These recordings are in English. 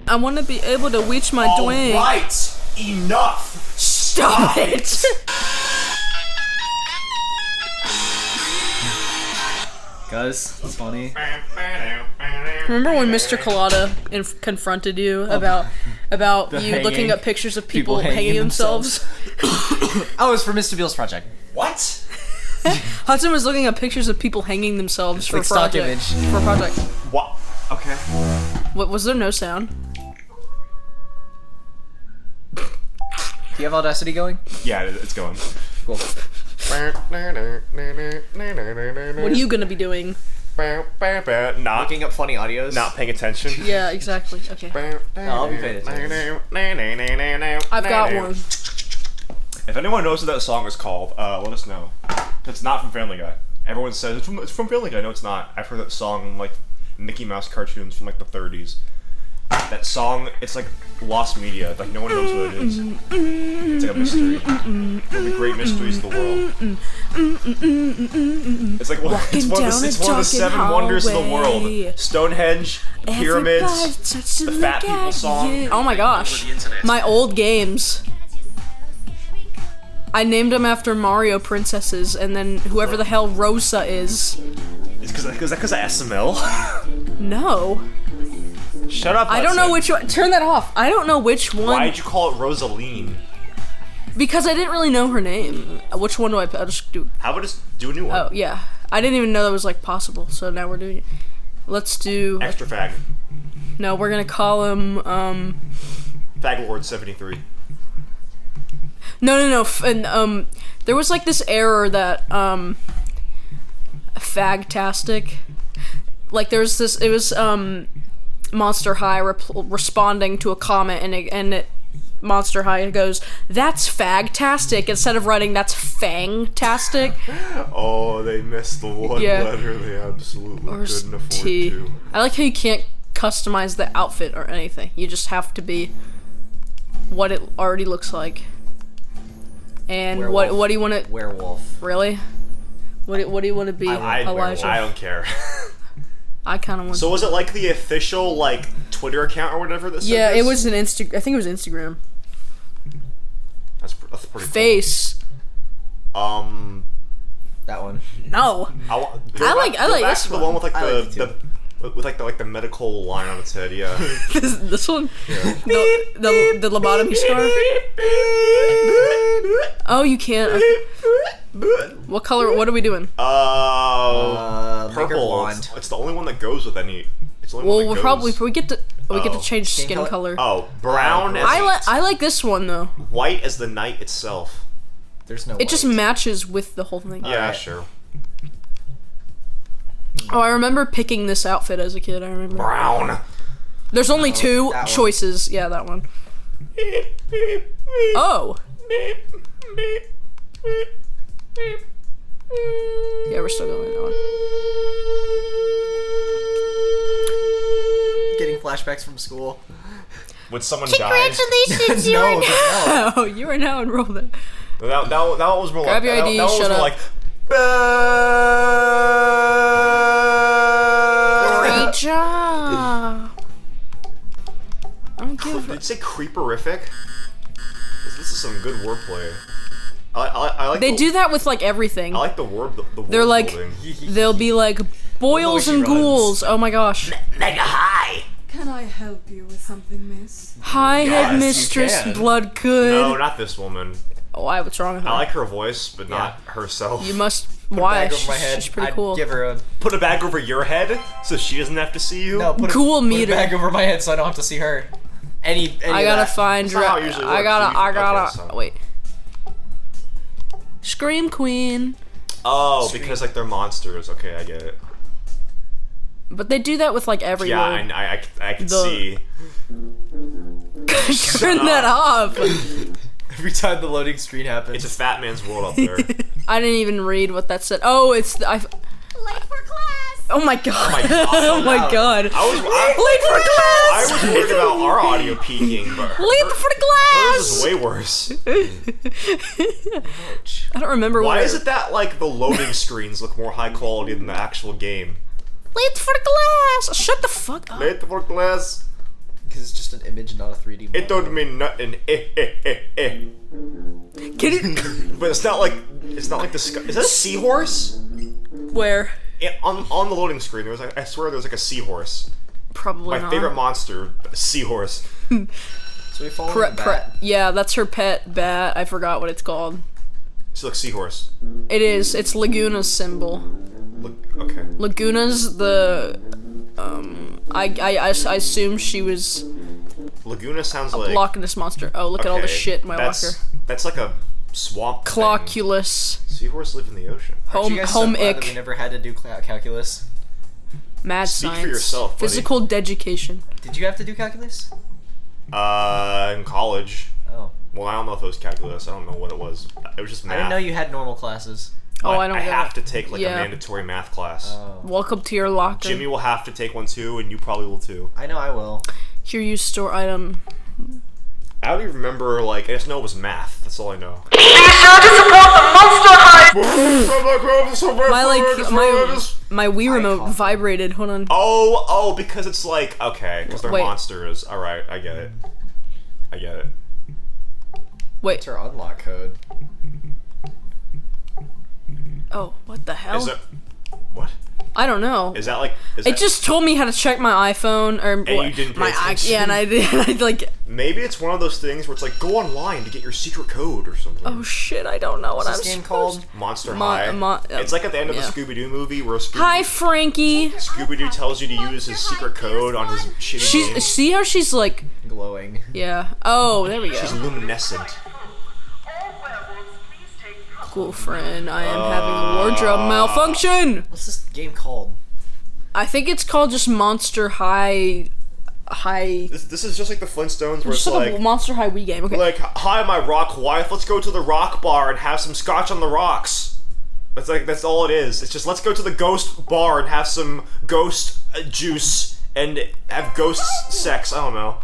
I want to be able to reach my twink. Alright, enough! Stop it! Guys, it's funny. Remember when Mr. Collada confronted you about you looking up pictures of people hanging themselves? Oh, it's for Mr. Beale's project. What? Hudson was looking up pictures of people hanging themselves for a stock project. image. For a project. What? Okay. What was there no sound? Do you have Audacity going? Yeah, it's going. Cool. What are you gonna be doing? Not Looking up funny audios. not paying attention. Yeah, exactly. Okay. I'll be paying attention. I've got one. If anyone knows what that song is called, let us know. It's not from Family Guy. Everyone says it's from Family Guy. No, it's not. I've heard that song in, like, Mickey Mouse cartoons from like the 30s. That song, it's like lost media. Like no one knows what it is. It's like a mystery. One of the great mysteries of the world. It's like it's one of the 7 wonders of the world. Stonehenge, the pyramids, the fat people song. Oh my gosh. My old games. I named them after Mario princesses, and then whoever the hell Rosa is. Is that because of SML? No. Shut up. I don't know which one. Turn that off. I don't know which one. Why did you call it Rosaline? Because I didn't really know her name. Which one do I just do? How about just do a new one? Oh, yeah. I didn't even know that was, like, possible, so now we're doing it. Let's do... Extra fag. No, we're gonna call him, Fag Lord 73. No. And, there was, like, this error that, Fagtastic. Like, there's this... It was, Monster High responding to a comment, and Monster High goes, "That's fagtastic," instead of writing "that's fangtastic." Oh, they missed the one letter they absolutely couldn't afford to. I like how you can't customize the outfit or anything. You just have to be what it already looks like. And Werewolf. what do you want to... Werewolf. Really? What do you want to be, Elijah? I don't care. I kind of want. So was it like the official like Twitter account or whatever that said Yeah, this? it was an I think it was Instagram. That's pretty Face. Cool. That one. No. I like this the one. one with like like the medical line on its head. Yeah. this one. Yeah. The lobotomy scar. Oh, you can't. What color? What are we doing? Purple. blonde. It's the only one that goes with any. It's the only one that We'll goes. probably we get to change skin color. Oh, brown. I like this one though. White as the night itself. There's no. It just matches with the whole thing. Yeah, Alright. sure. Oh, I remember picking this outfit as a kid. I remember. Brown. There's only two that one. choices. Yeah, that one. Oh. Yeah, we're still going on. Getting flashbacks from school. When someone dies. Congratulations, you are now. Oh, you are now enrolled. That was more Grab like. your ID, that was shut more up. like. Great job. I don't give Did you say creeperific? This is some good wordplay. I like. They do that with like everything. I like the word. The They're word like, building. they'll be like boils and ghouls. Oh my gosh. Mega high. Can I help you with something, miss? Hi, Yes, you headmistress can. Bloodgood. No, not this woman. Why? What's wrong with her? I like her voice, but not herself. You must. Why? Bag over my head. She's pretty I'd cool. Give her a Put a bag over your head so she doesn't have to see you. no. Put Cool a, put meter. a bag over my head so I don't have to see her. Any I of gotta that. find. That's not how it usually works. I gotta. Okay, so- Wait. Scream Queen. Oh, because like they're monsters. Okay, I get it. But they do that with like every Yeah, word. I can The- see. Turn that off. Every time the loading screen happens. It's a fat man's world out there. I didn't even read what that said. Oh, it's Late for class! Oh my god. my God. Oh my god. Late for I was worried about our audio peaking, but Late for hers is class. way worse. I don't remember Why what is it that like the loading screens look more high quality than the actual game? Late for class. Shut the fuck up. Late for class. Because it's just an image, not a 3D model. It don't mean nothing. Get it? But it's not like the sky. Is that a seahorse? Where? On the loading screen, there was I swear there was like a seahorse. Probably My not. favorite monster, a seahorse. So we follow the bat. Yeah, that's her pet bat. I forgot what it's called. She looks seahorse. It is. It's Laguna's symbol. Look, okay. Laguna's the. I assume she was Laguna sounds a like Loch Ness monster. Oh, look at all the okay, shit in my locker. That's like a swamp. thing. Clockulus. Seahorse live in the ocean. Aren't you guys so glad that we ick. never had to do calculus? Mad Speak science. for yourself, buddy. Physical education. Did you have to do calculus? In college. Oh. Well, I don't know if it was calculus. I don't know what it was. It was just math. I didn't know you had normal classes. Oh, I don't I get have it. to take like Yeah. a mandatory math class. Oh. Welcome to your locker. Jimmy will have to take one too, and you probably will too. I know I will. Here you store item. I don't even remember, like, I just know it was math. That's all I know. My Wii remote Icon. vibrated. Hold on. Oh, because it's like, okay, because they're Wait. monsters. Alright, I get it. I get it. Wait. It's our unlock code. Oh, what the hell? Is it. What? I don't know. Is that like. Is It that, just told me how to check my iPhone or you didn't pay my attention. yeah, and I did. I like. Maybe it's one of those things where it's like, go online to get your secret code or something. Oh shit! I don't know what What's I'm this game supposed- called? Monster Mon- High. mon- It's like at the end of yeah. the Scooby-Doo movie where Hi, Frankie. Scooby-Doo tells you to use his secret code on his shitty game. She's see how she's like. Glowing. Yeah. Oh, there we go. She's luminescent. Cool friend. I am having a wardrobe malfunction. What's this game called? I think it's called just Monster High. This is just like the Flintstones where Just it's like a like, Monster High Wii game. Okay. hi, my rock wife, let's go to the rock bar and have some scotch on the rocks. That's like, that's all it is. It's just, let's go to the ghost bar and have some ghost juice and have ghost sex. I don't know.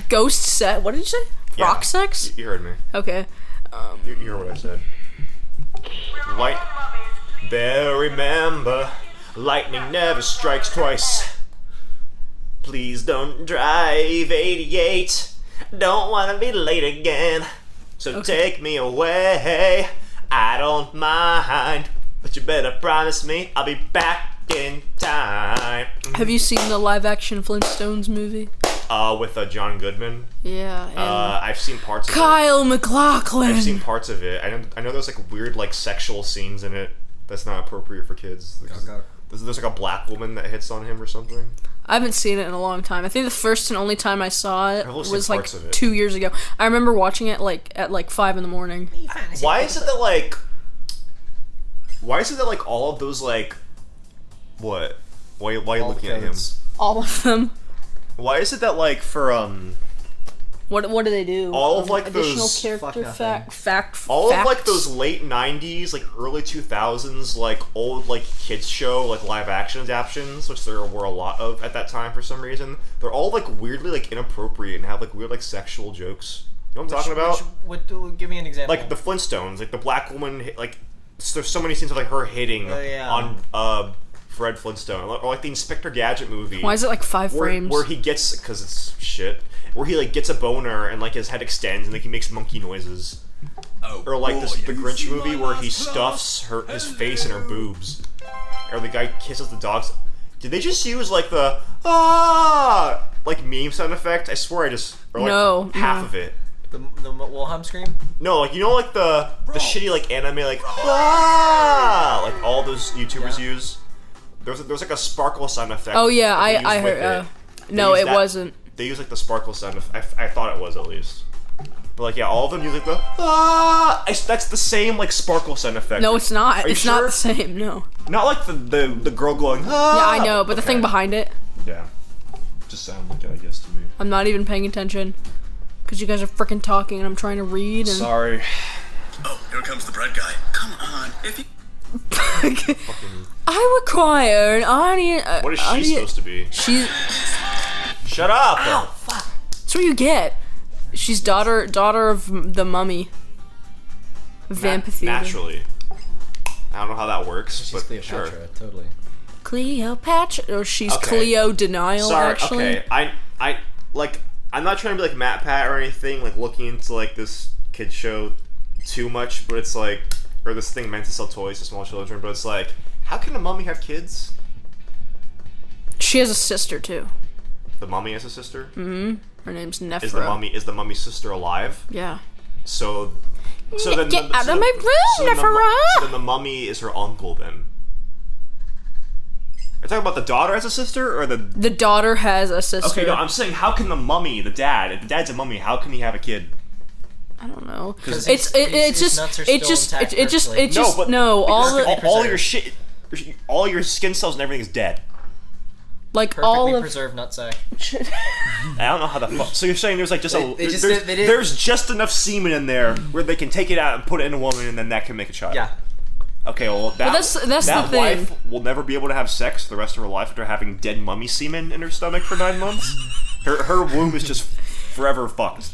Ghost set. What did you say? Yeah. Rock sex. You heard me. Okay. You heard what I said. Light. Bear, remember, lightning never strikes twice. Please don't drive 88. Don't wanna be late again. So take me away. I don't mind, but you better promise me I'll be back in time. Have you seen the live-action Flintstones movie? With John Goodman. Yeah. And I've seen parts of it. Kyle MacLachlan. I've seen parts of it. I know there's like weird like sexual scenes in it that's not appropriate for kids. There's like a black woman that hits on him or something. I haven't seen it in a long time. I think the first and only time I saw it I've only seen was like parts of it. 2 years ago. I remember watching it like at like 5 in the morning. Why is it that like? Why is it that like all of those like? What? Why are you looking at him? All of them. Why is it that like for What do they do? All of, like, additional those- character Fuck fact. all of like facts? those late '90s, like early 2000s, like old like kids show like live action adaptions, which there were a lot of at that time for some reason. They're all like weirdly like inappropriate and have like weird like sexual jokes. You know what I'm talking about? Give me an example. Like the Flintstones, like the black woman, like there's so many scenes of like her hitting Oh, yeah. on Fred Flintstone, or like the Inspector Gadget movie. Why is it like 5 frames? Where he gets, because it's shit, where he like gets a boner and like his head extends and like he makes monkey noises. Or like the Grinch movie where he stuffs his face in her boobs. Or the guy kisses the dogs. Did they just use like the like meme sound effect? I swear I just or like No, half no. of it. the Wilhelm scream. No, like you know like the shitty like anime like like all those YouTubers use. There's like a sparkle sound effect. Oh yeah, that they use I with heard. it. No, use it that- wasn't. They use like the sparkle sound effect. I thought it was at least. But like yeah, all of them use like the that's the same like sparkle sound effect. No, it's not. Are you It's not sure? the same. No. Not like the girl going Yeah, I know, but the Okay. thing behind it, Yeah. Just sound like it, I guess, to me. I'm not even paying attention. Because you guys are freaking talking and I'm trying to read and... Sorry. Oh, here comes the bread guy. Come on, if you... I require an onion... What is she supposed to be? She's... Shut up! That's what you get. She's daughter of the mummy. Vampire. Naturally. I don't know how that works, She's but Cleopatra, sure. totally. Cleopatra. Or she's Okay. Cleo Denial, Sorry, actually. okay. I like I'm not trying to be like Matt Pat or anything, like looking into like this kid show too much, but it's like, or this thing meant to sell toys to small children, but it's like, how can a mummy have kids? She has a sister too. The mummy has a sister? Mm-hmm. Her name's Nephra. Is the mummy's sister alive? Yeah. So then Get out of my room, Nephra! So then the mummy is her uncle then. Are you talking about the daughter has a sister or the daughter has a sister. Okay, no, I'm saying how can the mummy, the dad, if the dad's a mummy, how can he have a kid? I don't know. Because It's just no, all your shit, all your skin cells and everything is dead. Like Perfectly all of preserved nutsack. I don't know how the fuck. So you're saying there's like just They there's just enough semen in there where they can take it out and put it in a woman and then that can make a child. Yeah. Okay, well that's that the thing. wife will never be able to have sex the rest of her life after having dead mummy semen in her stomach for 9 months. Her womb is just forever fucked.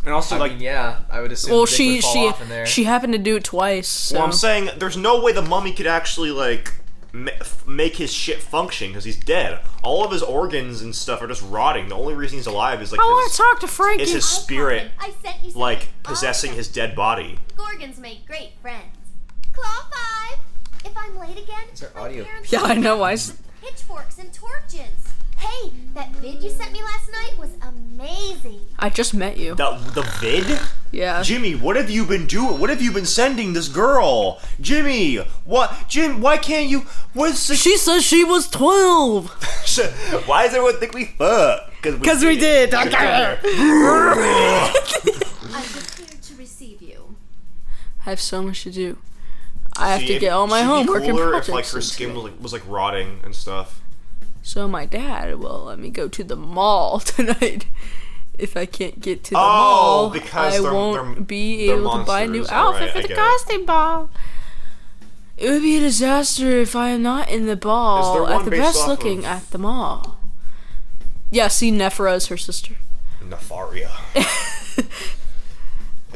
And also, I mean, yeah, I would assume. Well, the dick would fall off in there. she happened to do it twice. So. Well, I'm saying there's no way the mummy could actually like make his shit function because he's dead. All of his organs and stuff are just rotting. The only reason he's alive is like I want to talk to Frankie. is his spirit I sent you like something possessing awesome. his dead body. Gorgons make great friends. Claw 5. If I'm late again, Is there my audio? parents Yeah, I know. will pitchforks and torches. Hey, that vid you sent me last night was amazing. I just met you. The vid? Yeah. Jimmy, what have you been doing? What have you been sending this girl? Jimmy, what? Jim, why can't you? What's the? She says she was 12. Why does everyone think we fuck? Because we did. I'm prepared to receive you. I have so much to do. I have See, to get all my she'd be homework and cooler projects. if like her skin was like rotting and stuff. So my dad will let me go to the mall tonight. If I can't get to the mall, because I they're- won't be they're able to buy a new monsters. outfit Alright, for I the get it. costume ball. It would be a disaster if I am not in the Is there ball one at the based best off looking of- at the mall. Yeah, see, Nephra is her sister. Nefaria.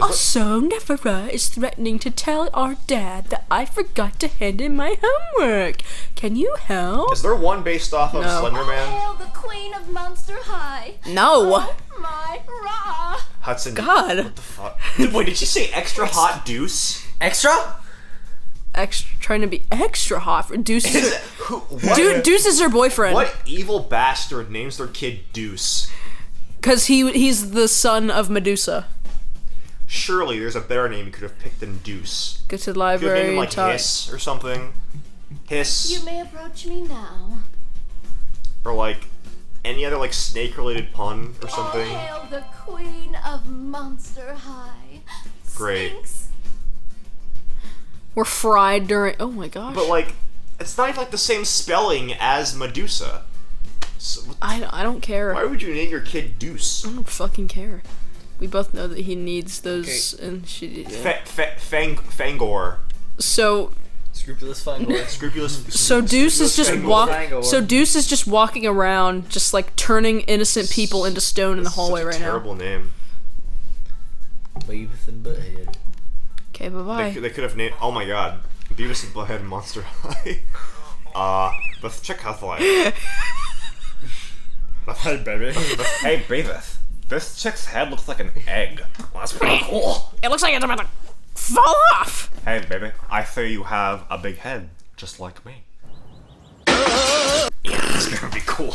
Also, Nephra is threatening to tell our dad that I forgot to hand in my homework. Can you help? Is there one based off of No. Slender Man? Hail the queen of Monster High. No. Oh my rah. Hudson. God. What the fuck? Wait, did you say extra hot deuce? Extra? Trying to be extra hot for Deuce. Is it, Deuce is her boyfriend. What evil bastard names their kid Deuce? Because he's the son of Medusa. Surely there's a better name you could have picked than Deuce. Go to the You could have named library him and like talk. Hiss or something. Hiss. You may approach me now. Or like any other like snake related pun or something. Hail the queen of Monster High. Great. Sphinx. We're fried during. Oh my gosh. But like, it's not even like the same spelling as Medusa. So, I don't care. why would you name your kid Deuce? I don't fucking care. We both know that he needs those, and she. Yeah. Fangor. So Scrupulous Fangor. Scrupulous. So Deuce is just Fangor. So Deuce is just walking around, just like turning innocent people into stone in the hallway right now. Terrible name. Beavis and Butthead. Okay, bye bye. They could have named. Oh my god, Beavis and Butthead Monster High. Let's check out the light. Hey baby. Hey Beavis. This chick's head looks like an egg. Well, that's pretty cool. It looks like it's about to fall off. Hey baby, I say you have a big head, just like me. Yeah, it's gonna be cool.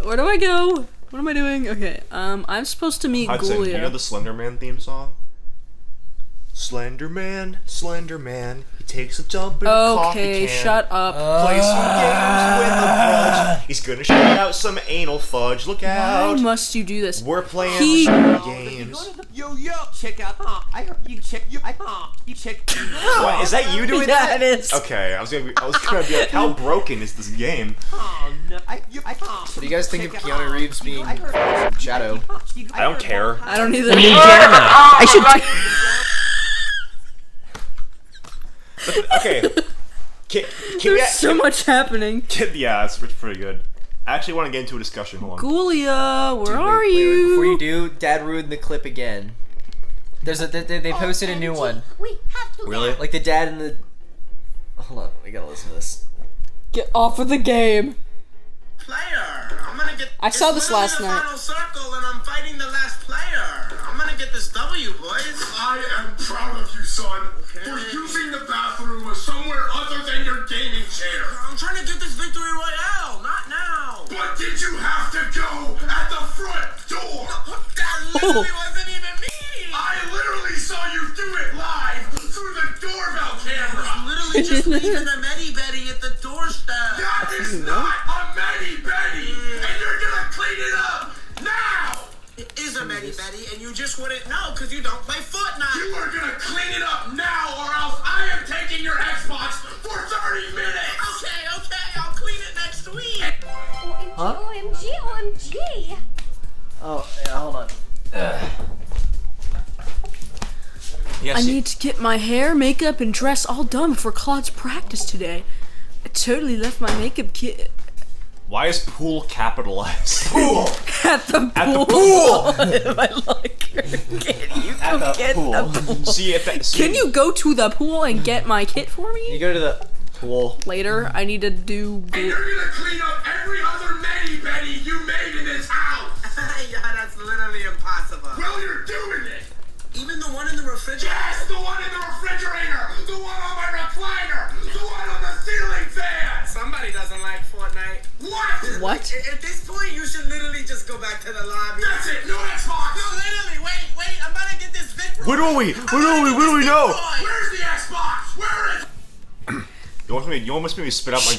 Where do I go? What am I doing? Okay, I'm supposed to meet Hudson, Ghoulia. you know the Slender Man theme song? Slender Man, he takes a dump in a coffee Okay, can. shut up. Play some games with a grudge. He's gonna shoot out some anal fudge. Look Why out! must you do this? We're playing He- games. Yo, check out. I heard you check. You check. What, is that you doing Yeah, that? it is. Okay, I was gonna be like, how broken is this game? Oh no. What do you guys think of Keanu Reeves being Shadow? I don't care. I don't either. Okay. Can we, There's so much happening. yeah, it's pretty good. I actually want to get into a discussion. Hold on. Ghoulia, where Wait, are wait, you? before you do, Dad ruined the clip again. There's a they posted a new OMG, one. We have to Really? laugh. Like the dad and the. Hold on, we gotta listen to this. Get off of the game. Player, I'm gonna get I saw this last The night. final circle, and I'm fighting the last player. I'm gonna get this W, boys. I am proud of you, son, for using the bathroom somewhere other than your gaming chair. I'm trying to get this victory royale, not now. But did you have to go at the front door? That literally wasn't even me. I literally saw you do it live through the doorbell camera. Literally just leaving the Medi Betty at the doorstep. That is not a Medi Betty, and you're gonna clean it up now. It is a Medi Betty, and you just wouldn't know because you don't play Fortnite. You are gonna clean it up now, or else I am taking your Xbox for 30 minutes. Okay, I'll clean it next week. OMG, OMG, OMG. Oh, yeah, hold on. I need to get my hair, makeup, and dress all done before Claude's practice today. I totally left my makeup kit Why is pool capitalized? Pool! at the At the pool. pool! My locker. Can you At go the get pool. the pool? See, if that, see, Can you go to the pool and get my kit for You me? go to the pool. Later, I need to do. And you're gonna clean up every other Medi Betty you made in this house. Yeah, that's literally impossible. Well, you're doing it. Even the one in the refrigerator. Yes, the one in the refrigerator, the one on my recliner, the one on the ceiling fan. Somebody doesn't like Fortnite. What? What? At this point, you should literally just go back to the lobby. That's it. No Xbox. No, literally, wait, I'm about to get this victory. What do we? What do we know? Where's the Xbox? Where is it? You almost made me spit out my.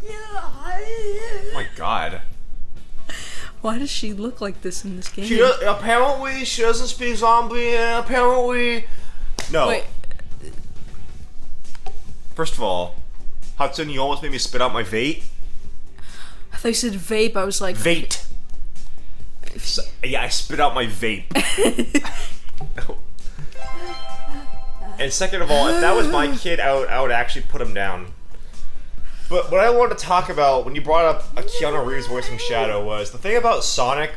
Oh my god. Why does she look like this in this game? Apparently she doesn't speak zombie. Apparently, no. Wait, First of all, Hudson, you almost made me spit out my vape. I thought you said vape. I was like, Vape. Yeah, I spit out my vape. And second of all, if that was my kid, I would actually put him down. But what I wanted to talk about when you brought up a Keanu Reeves voicing Shadow was the thing about Sonic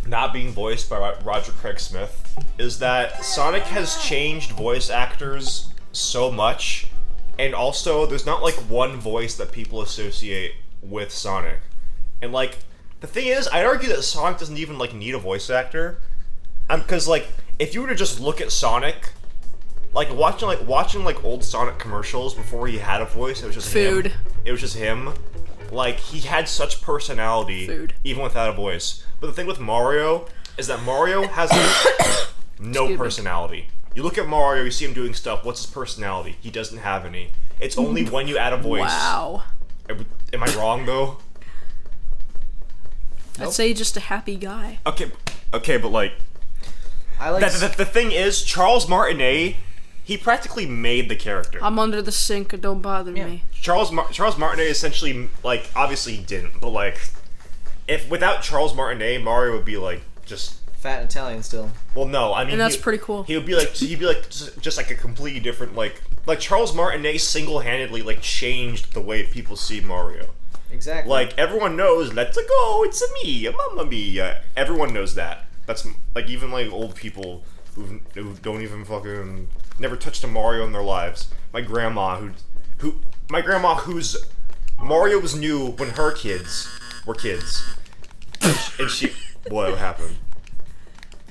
not being voiced by Roger Craig Smith is that Sonic has changed voice actors so much, and also there's not like one voice that people associate with Sonic. And like the thing is, I'd argue that Sonic doesn't even like need a voice actor, because like if you were to just look at Sonic. Like watching old Sonic commercials before he had a voice, it was just Food. him. It was just him. Like he had such personality, Food. even without a voice. But the thing with Mario is that Mario has no Excuse me. personality. You look at Mario, you see him doing stuff. What's his personality? He doesn't have any. It's only when you add a voice. wow. Am I wrong though? I'd say just a happy guy. Okay, but like I like. the thing is, Charles Martinet, he practically made the character. I'm under the sink. Don't bother me. Charles Martinet essentially, like, obviously he didn't, but like, if without Charles Martinet, Mario would be like just. Fat Italian still. Well, no, I mean, And that's pretty cool. He would be like just like a completely different like Charles Martinet single-handedly like changed the way people see Mario. Exactly. Like everyone knows, let's go, it's a me, a mamma mia. Everyone knows that. That's like even like old people who don't even fucking never touched a Mario in their lives. My grandma whose Mario was new when her kids were kids, and she what happened?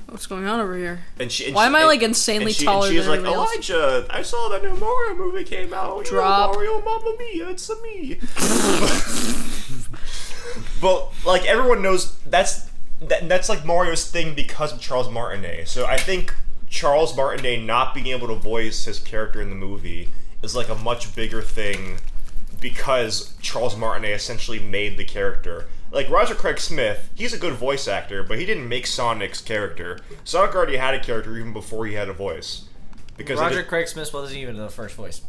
What's going on over here? Why am I, like, insanely taller and she's than like, everybody else? Elijah, I saw that new Mario movie came out. Drop. Mario, Mamma Mia, it's a me. But like everyone knows that's like Mario's thing because of Charles Martinet. So I think Charles Martinet not being able to voice his character in the movie is like a much bigger thing because Charles Martinet essentially made the character. Like Roger Craig Smith, he's a good voice actor, but he didn't make Sonic's character. Sonic already had a character even before he had a voice. Because Roger Craig Smith wasn't even the first voice.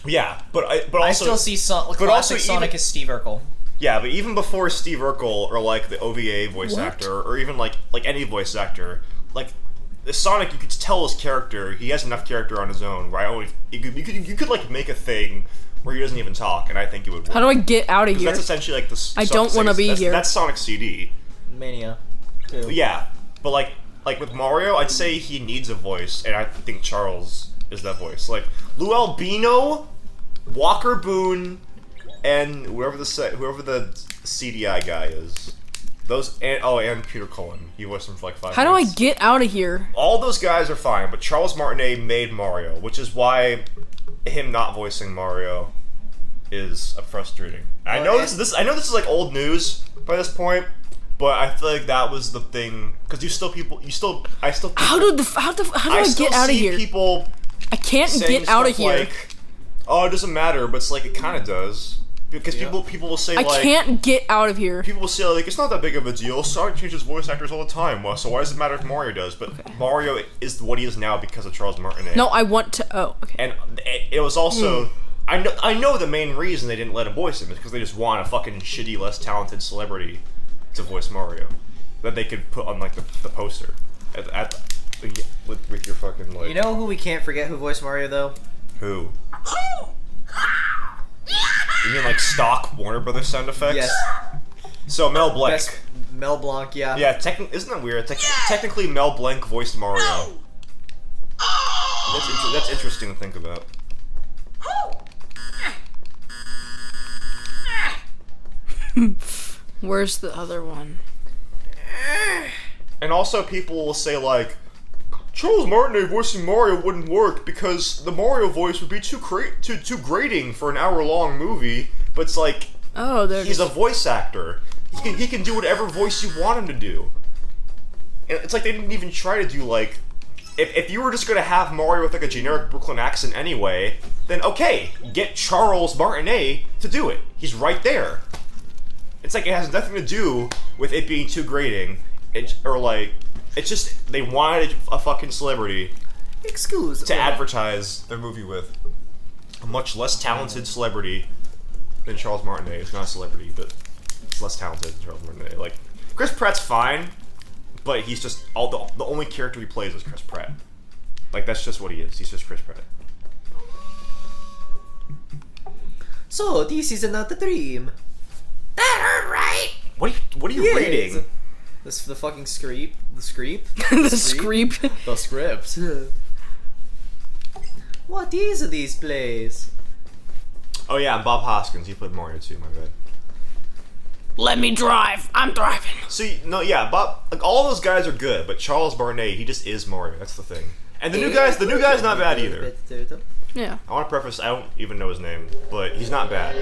yeah, but also I still see classic Sonic as Steve Urkel. Yeah, but even before Steve Urkel or like the OVA voice actor or even like any voice actor, like the Sonic, you could tell his character. He has enough character on his own, right? You could like make a thing where he doesn't even talk, and I think it would work. How do I get out of here? That's essentially like the. I don't want to be here. That's Sonic's CD. Mania. Too. Yeah, but like with Mario, I'd say he needs a voice, and I think Charles is that voice. Like Lou Albino, Walker Boone, and whoever the CDI guy is. And Peter Cullen. He voiced him for like 5 How do I minutes. get out of here? All those guys are fine, but Charles Martinet made Mario, which is why him not voicing Mario is frustrating. I know this is like old news by this point, but I feel like that was the thing because How do I get out of here? People I can't saying get out of stuff here. like, oh, it doesn't matter, but it's like it kind of does because people will say I like can't get out of here. people will say like it's not that big of a deal. Sonic changes voice actors all the time. Well, so why does it matter if Mario does? But Mario is what he is now because of Charles Martinet. No, I want to. Oh, okay. And it was also I know the main reason they didn't let him voice him is because they just want a fucking shitty, less talented celebrity to voice Mario that they could put on like the poster with your fucking like. You know who we can't forget who voiced Mario though? Who? You mean like stock Warner Brothers sound effects? Yes. So Mel Blanc. Best Mel Blanc, yeah. Yeah, isn't that weird? Technically, Mel Blanc voiced Mario. That's interesting to think about. Where's the other one? And also, people will say like, Charles Martinet voicing Mario wouldn't work because the Mario voice would be too grating for an hour-long movie. But it's like, Oh, there. he's a voice actor. He can do whatever voice you want him to do. And it's like they didn't even try to do like, if you were just gonna have Mario with like a generic Brooklyn accent anyway, then okay, get Charles Martinet to do it. He's right there. It's like it has nothing to do with it being too grating, it's just they wanted a fucking celebrity to advertise their movie with. A much less talented celebrity than Charles Martinet. It's not a celebrity, but it's less talented than Charles Martinet. Like Chris Pratt's fine, but he's just the only character he plays is Chris Pratt. Like that's just what he is. He's just Chris Pratt. So this is not a dream. That hurt, right? What are you reading? The fucking screep. The screep. The screep. The script. What is these plays? Oh yeah, and Bob Hoskins. He played Mario too. My bad. Let me drive. I'm driving. See, no, yeah, Bob. Like all those guys are good, but Charles Martinet, he just is Mario. That's the thing. And the new guy's not bad either. Yeah. I want to preface, I don't even know his name, but he's not bad.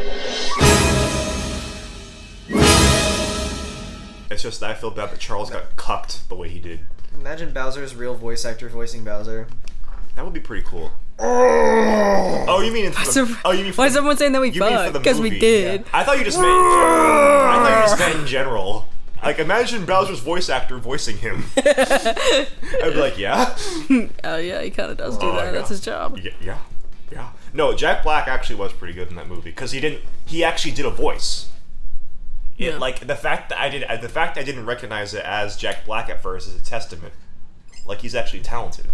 It's just that I feel bad that Charles got cucked the way he did. Imagine Bowser's real voice actor voicing Bowser. That would be pretty cool. Oh, you mean Why is everyone saying that we fucked? Because we did. I thought you just meant in general. Like, imagine Bowser's voice actor voicing him. I'd be like, yeah? Oh yeah, he kind of does do that. Yeah. That's his job. Yeah. No, Jack Black actually was pretty good in that movie because he actually did a voice. Yeah. Like the fact I didn't recognize it as Jack Black at first is a testament. Like he's actually talented.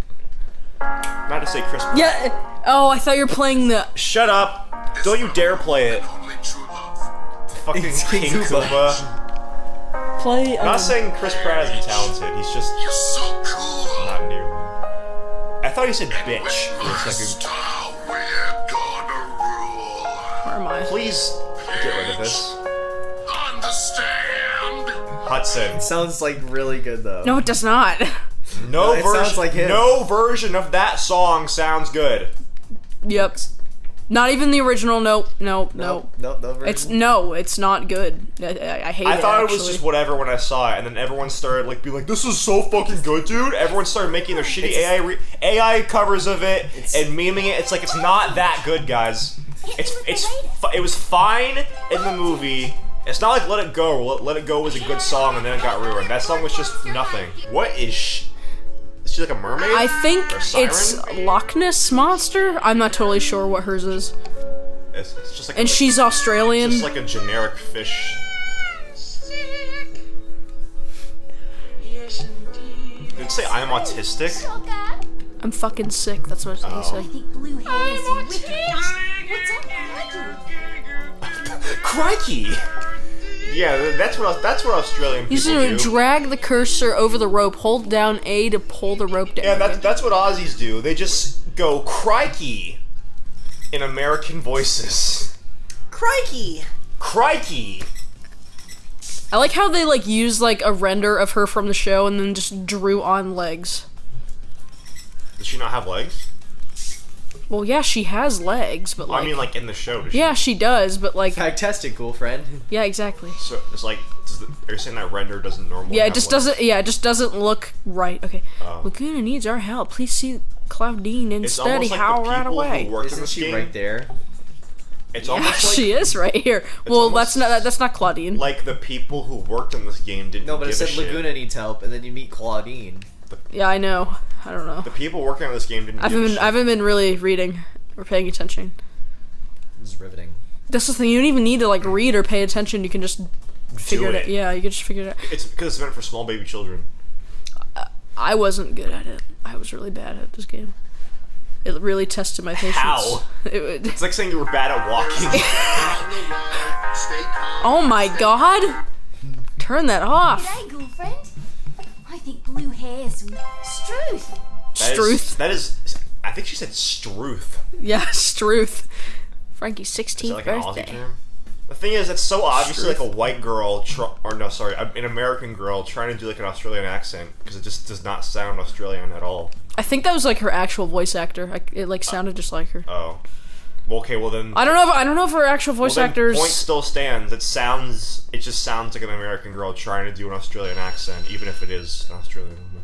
Not to say Chris Pratt. Yeah. Oh, I thought you were playing the. Shut up! Don't you dare play it. Only true love. Fucking King Koopa. Play. Not saying Chris Pratt isn't talented. He's just You're so cool. not nearly. I thought he said bitch for a second. Style, we're gonna rule. Where am I? Please get rid of this. Understand? Hudson. Sounds like really good though. No, it does not. No it version. sounds like him. No version of that song sounds good. Yep. Not even the original. No. No version. It's not good. I hate it. I thought it was actually. just whatever when I saw it, and then everyone started like being like, "This is so fucking good, dude!" Everyone started making their shitty AI covers of it and memeing it. It's like it's not that good, guys. It was fine in the movie. It's not like Let It Go. Let It Go was a good song, and then it got ruined. That song was just nothing. What is she like a mermaid? I think Or a siren? it's Loch Ness Monster. I'm not totally sure what hers is. It's just like And she's Australian. just like a generic fish. Did it say I'm autistic? Sugar. I'm fucking sick. That's what he I said. think blue hair is wicked. What's up, Crikey! Yeah, that's what Australian You people should do. drag the cursor over the rope. Hold down A to pull the rope down. Yeah, that's what Aussies do. They just go crikey in American voices. Crikey! Crikey! I like how they like use like a render of her from the show and then just drew on legs. Does she not have legs? Well, yeah, she has legs, but like I mean, like in the show. Does she? yeah, she does, but like Fantastic, cool friend. yeah, exactly. So it's like, are you saying that render doesn't normally? Yeah, have it just legs? doesn't. Yeah, it just doesn't look right. Okay, Oh. Laguna needs our help. Please see Claudine and It's study almost like how the right people away. who worked in Isn't this she game. right there? It's Yeah, almost like she is right here. Well, almost that's not Claudine. like the people who worked in this game didn't. No, but it give a said shit. Laguna needs help, and then you meet Claudine. Yeah, I know. I don't know. The people working on this game didn't. I haven't been really reading or paying attention. This is riveting. That's the thing. You don't even need to like read or pay attention. You can just figure it out. it. Yeah, you can just figure it out. It's because it's meant for small baby children. I wasn't good at it. I was really bad at this game. It really tested my patience. How? It's like saying you were bad at walking. Oh my god! Turn that off. G'day, girlfriend. I think blue hair's Struth. Struth. That is. I think she said Struth. Yeah, Struth. Frankie's Is that 16th like an birthday. Aussie term? The thing is, it's so obviously like a white girl, an American girl trying to do like an Australian accent because it just does not sound Australian at all. I think that was like her actual voice actor. It like sounded just like her. Oh, well, okay. Well then, I don't know if her actual voice well, then actors. point still stands. It just sounds like an American girl trying to do an Australian accent, even if it is an Australian woman.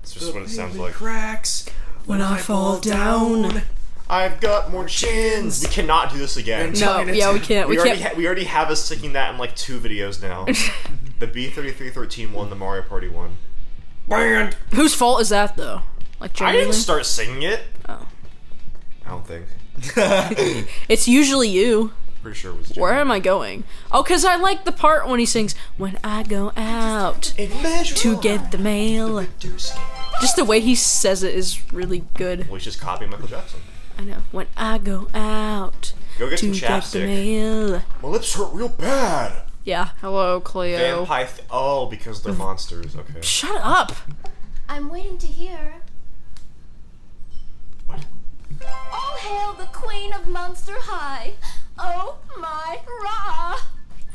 It's just what it sounds like. Cracks when I fall down. I've got more chins. We cannot do this again. No, yeah, we can't. We can't. We already have us singing that in like 2 videos now. The B3313 one, the Mario Party one. Band. Whose fault is that though? Like I genuinely? didn't start singing it. Oh. I don't think. It's usually you. Pretty sure it was. Where am I going? Oh, cause I like the part when he sings "When I go out to get the mail." Just the way he says it is really good. Well, he's just copying Michael Jackson. I know. When I go out Go get to some get the chapstick. mail. My lips hurt real bad. Yeah. Hello, Cleo. Vampire. Oh, because they're monsters. Okay. Shut up. I'm waiting to hear. What? All hail the Queen of Monster High. Oh my rah.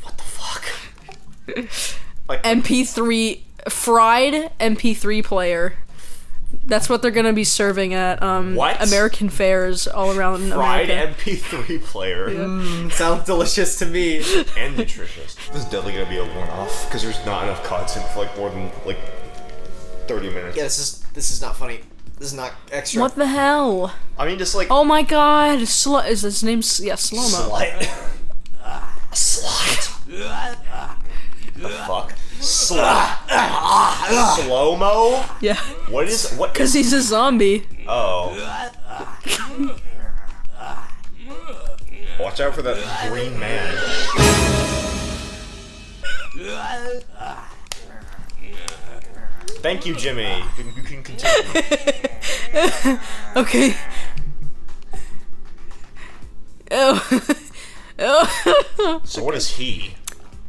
What the fuck? Like MP3 fried MP3 player. That's what they're gonna be serving at What? American fairs all around fried America. MP3 player. Sounds delicious to me. And nutritious. This is definitely gonna be a one-off because there's not enough content for like more than like 30 minutes. Yeah, this is not funny. This is not extra. What the hell? I mean, just like Oh my god, is his name? Yeah, Slow-Mo. slut. Slut. The fuck? Slut. Slow-mo? Yeah, What is what? because he's a zombie. Oh. Watch out for that green man. Thank you, Jimmy. You can continue. Okay. Oh. Oh. So what is he?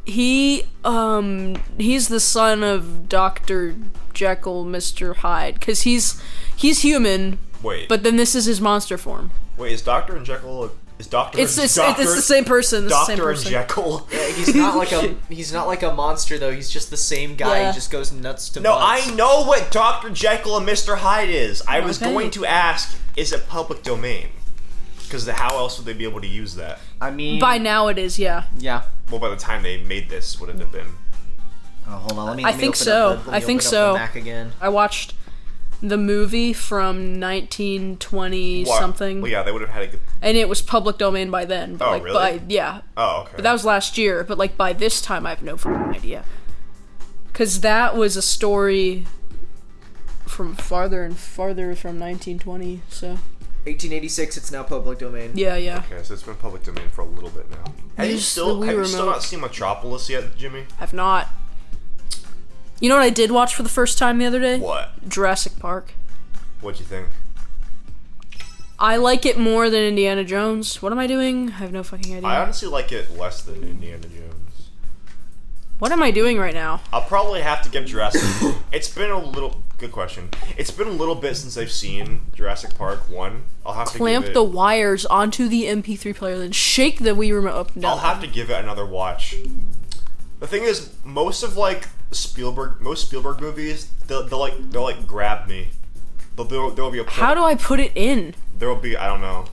He's the son of Dr. Jekyll, Mr. Hyde, because he's human, Wait. but then this is his monster form. Wait, is Dr. and Jekyll is Dr. It's the same person. It's the same Dr. and person. Jekyll? He's not like a monster though. He's just the same guy. Yeah. He just goes nuts to No, butts. I know what Dr. Jekyll and Mr. Hyde is. I was Okay. going to ask, is it public domain? Because how else would they be able to use that? I mean, By now it is, yeah. yeah. Well, by the time they made this, would it have been? Oh, hold on. Let me I think so. Let me I think open up so. the Mac again. I watched the movie from 1920 What? something, Well, yeah, they would have had a good... and it was public domain by then. But Oh, like, really? yeah. Oh, okay. But that was last year. But like by this time, I have no fucking idea. Because that was a story from farther and farther from 1920. So 1886. It's now public domain. yeah. Okay, so it's been public domain for a little bit now. Have you Use still, the Wii have you still remote. not seen Metropolis yet, Jimmy? I've not. You know what I did watch for the first time the other day? What? Jurassic Park. What'd you think? I like it more than Indiana Jones. What am I doing? I have no fucking idea. I honestly like it less than Indiana Jones. What am I doing right now? I'll probably have to give Jurassic. It's been a little. Good question. It's been a little bit since I've seen Jurassic Park 1. I'll have Clamp to give it, the wires onto the MP3 player, then shake the Wii remote up and down. I'll have to give it another watch. The thing is, most Spielberg movies, they'll grab me. There'll be a point. How do I put it in? There'll be, I don't know.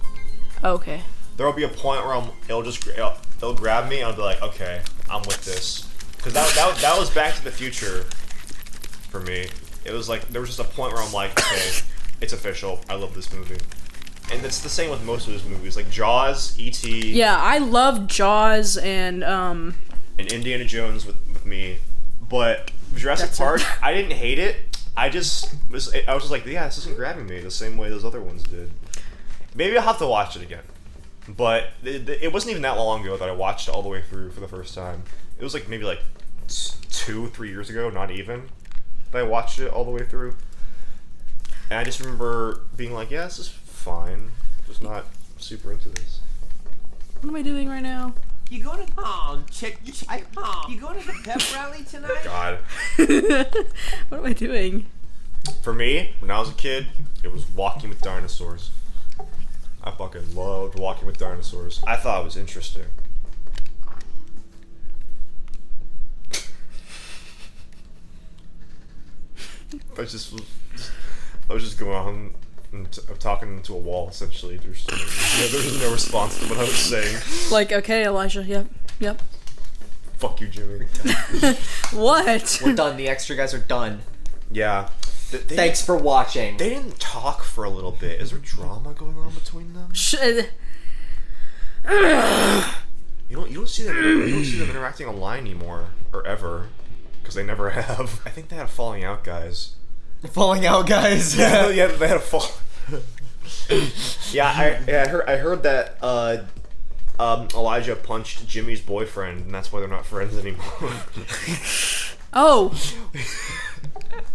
Okay. There'll be a point where it'll grab me and I'll be like, okay, I'm with this. Because that was Back to the Future for me. It was like, there was just a point where I'm like, okay, it's official. I love this movie. And it's the same with most of his movies, like Jaws, E.T. Yeah, I love Jaws and Indiana Jones with me. But Jurassic Park, I didn't hate it. I was just like, yeah, this isn't grabbing me the same way those other ones did. Maybe I'll have to watch it again. But it wasn't even that long ago that I watched it all the way through for the first time. It was maybe 2-3 years ago, not even, that I watched it all the way through. And I just remember being like, yeah, this is fine. Just not super into this. what am I doing right now? You going to you going to the pep rally tonight? God. What am I doing? For me, when I was a kid, it was Walking with Dinosaurs. I fucking loved Walking with Dinosaurs. I thought it was interesting. I was just going on and talking to a wall, essentially. There's no response to what I was saying. Like, okay, Elijah, yep. Fuck you, Jimmy. What? We're done. The extra guys are done. Yeah. Thanks for watching. They didn't talk for a little bit. Is there drama going on between them? You don't see them interacting online anymore, or ever, because they never have. I think they had a falling out, guys. Falling out, guys. Yeah, they had a fall. I heard that Elijah punched Jimmy's boyfriend, and that's why they're not friends anymore. Oh,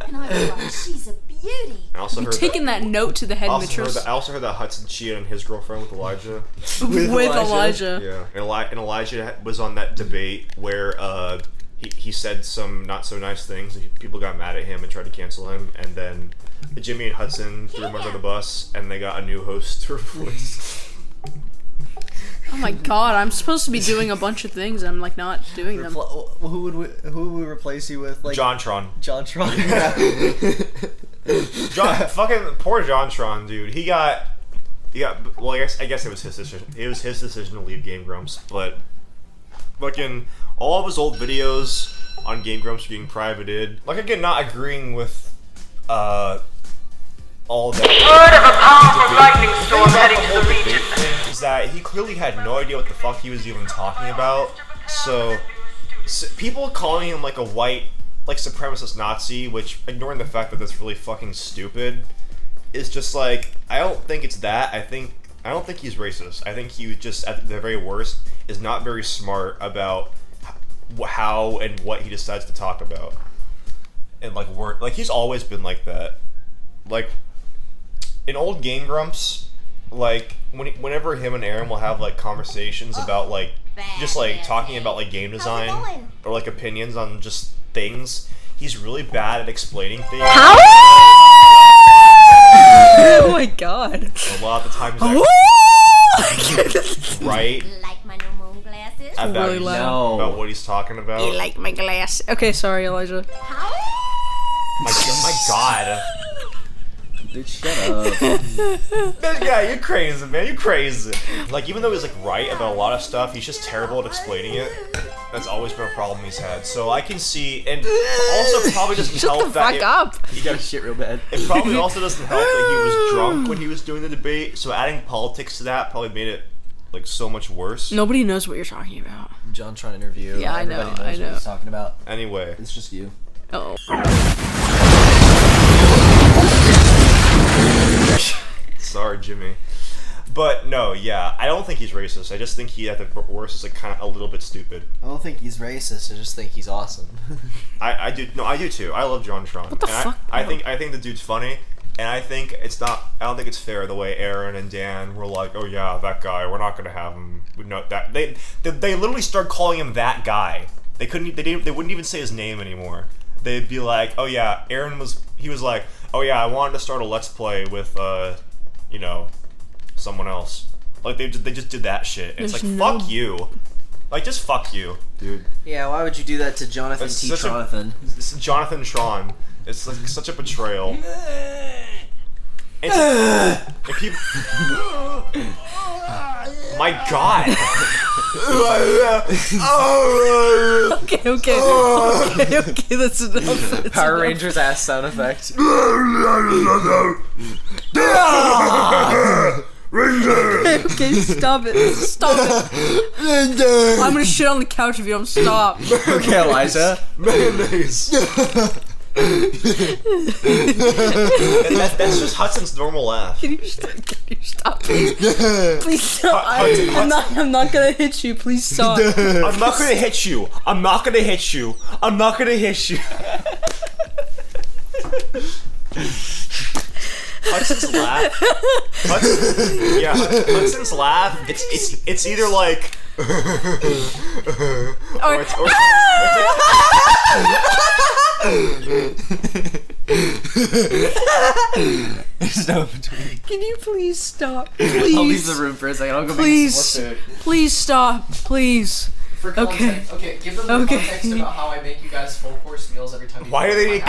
And I was like, she's a beauty. I also heard taking that note to the I headmistress also heard that Hudson cheated on his girlfriend with Elijah. with Elijah. Yeah, and Elijah was on that debate where he said some not so nice things, and people got mad at him and tried to cancel him, and then Jimmy and Hudson threw him under the bus, and they got a new host to replace. Oh my god, I'm supposed to be doing a bunch of things. I'm not doing them. Who would we replace you with? Like JonTron. JonTron. Fucking poor JonTron, dude. He got. Well, I guess it was his decision. It was his decision to leave Game Grumps, but fucking all of his old videos on Game Grumps were getting privated. Like, again, not agreeing with all that. Word of a powerful lightning storm heading to the region. Is that he clearly had no idea what the fuck he was even talking about. So people calling him like a white, like, supremacist Nazi, which, ignoring the fact that that's really fucking stupid, is just like, I don't think it's that. I don't think he's racist. I think he just, at the very worst, is not very smart about how and what he decides to talk about. And like he's always been like that. Like, in old Game Grumps, like, whenever him and Aaron will have, like, conversations about, like, just, like, talking about, like, game design, or, like, opinions on just things, he's really bad at explaining things. How? Oh my god. A lot of the times, right? Like my new moon glasses? About, Really loud. about what he's talking about. You like my glass. Okay, sorry, Elijah. How? My god. Dude, shut up. This guy, you're crazy, man. You're crazy. Like, even though he's, like, right about a lot of stuff, he's just terrible at explaining it. That's always been a problem he's had. So I can see, and also probably doesn't help Shut the fuck up. You got shit real bad. It probably also doesn't help that he was drunk when he was doing the debate, so adding politics to that probably made it, like, so much worse. Nobody knows what you're talking about. JonTron interview. Yeah, I know, Everybody knows I know. what he's talking about. Anyway. It's just you. Oh. Sorry, Jimmy. But, no, yeah, I don't think he's racist. I just think he, at the worst, is, like, kind of a little bit stupid. I don't think he's racist. I just think he's awesome. I do too. I love JonTron. What the fuck? I think the dude's funny, and I don't think it's fair the way Aaron and Dan were like, oh yeah, that guy, we're not gonna have him. We know that they literally started calling him that guy They wouldn't even say his name anymore. They'd be like, oh yeah, he was like, oh yeah, I wanted to start a Let's Play with, someone else. Like, they just did that shit. And it's like, fuck you. Like, just fuck you, dude. Yeah, why would you do that to Jonathan T. Jonathan? It's Jonathan Tron. It's like such a betrayal. If people... My God. Okay, that's enough. Power Rangers ass sound effect. Okay, stop it. I'm gonna shit on the couch if you don't stop. Okay, Eliza. Mayonnaise. That's just Hudson's normal laugh. Can you stop? Please stop. I'm not gonna hit you. Please stop. I'm not gonna hit you. I'm not gonna hit you. I'm not gonna hit you. Hudson's laugh. Hudson's laugh. It's either like. There's no between. Can you please stop? Please. I'll leave the room for a second. I'll go Please. make some more food. Please stop. Please. For context, okay, give them the context about how I make you guys full course meals every time. Why do they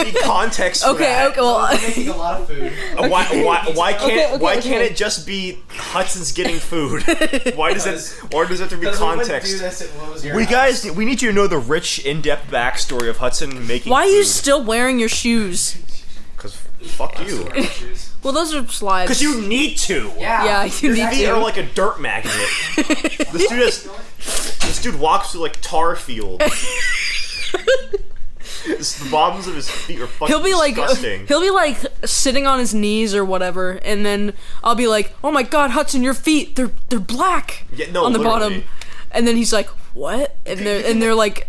need context for that? Okay, well, I'm making a lot of food. Why can't it just be Hudson's getting food? Why does it have to be context? We need you to know the rich, in-depth backstory of Hudson making. Why are food. you still wearing your shoes? Because fuck you. Well, those are slides. Because you need to. Yeah, you need feet to. are like a dirt magnet. This dude walks through like tar fields. The bottoms of his feet are fucking disgusting. He'll be like sitting on his knees or whatever, and then I'll be like, "Oh my God, Hudson, your feet, they're black on the bottom." And then he's like, "What?" And they're like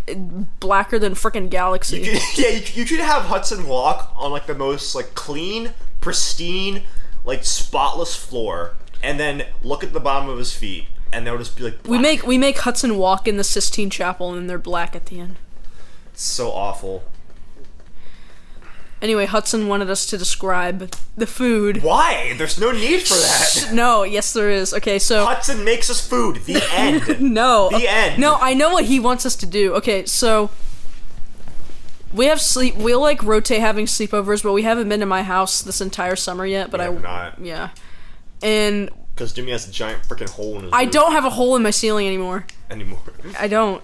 blacker than frickin' galaxy. You should have Hudson walk on like the most like clean, pristine, like spotless floor, and then look at the bottom of his feet, and they'll just be like black. We make Hudson walk in the Sistine Chapel, and then they're black at the end. It's so awful. Anyway, Hudson wanted us to describe the food. Why? There's no need for that. No, yes there is. Okay, so Hudson makes us food. The end. No. The end. No, I know what he wants us to do. Okay, so we'll like rotate having sleepovers, but we haven't been to my house this entire summer yet, but not. Yeah. And because Jimmy has a giant freaking hole in his I roof. don't have a hole in my ceiling anymore. I don't.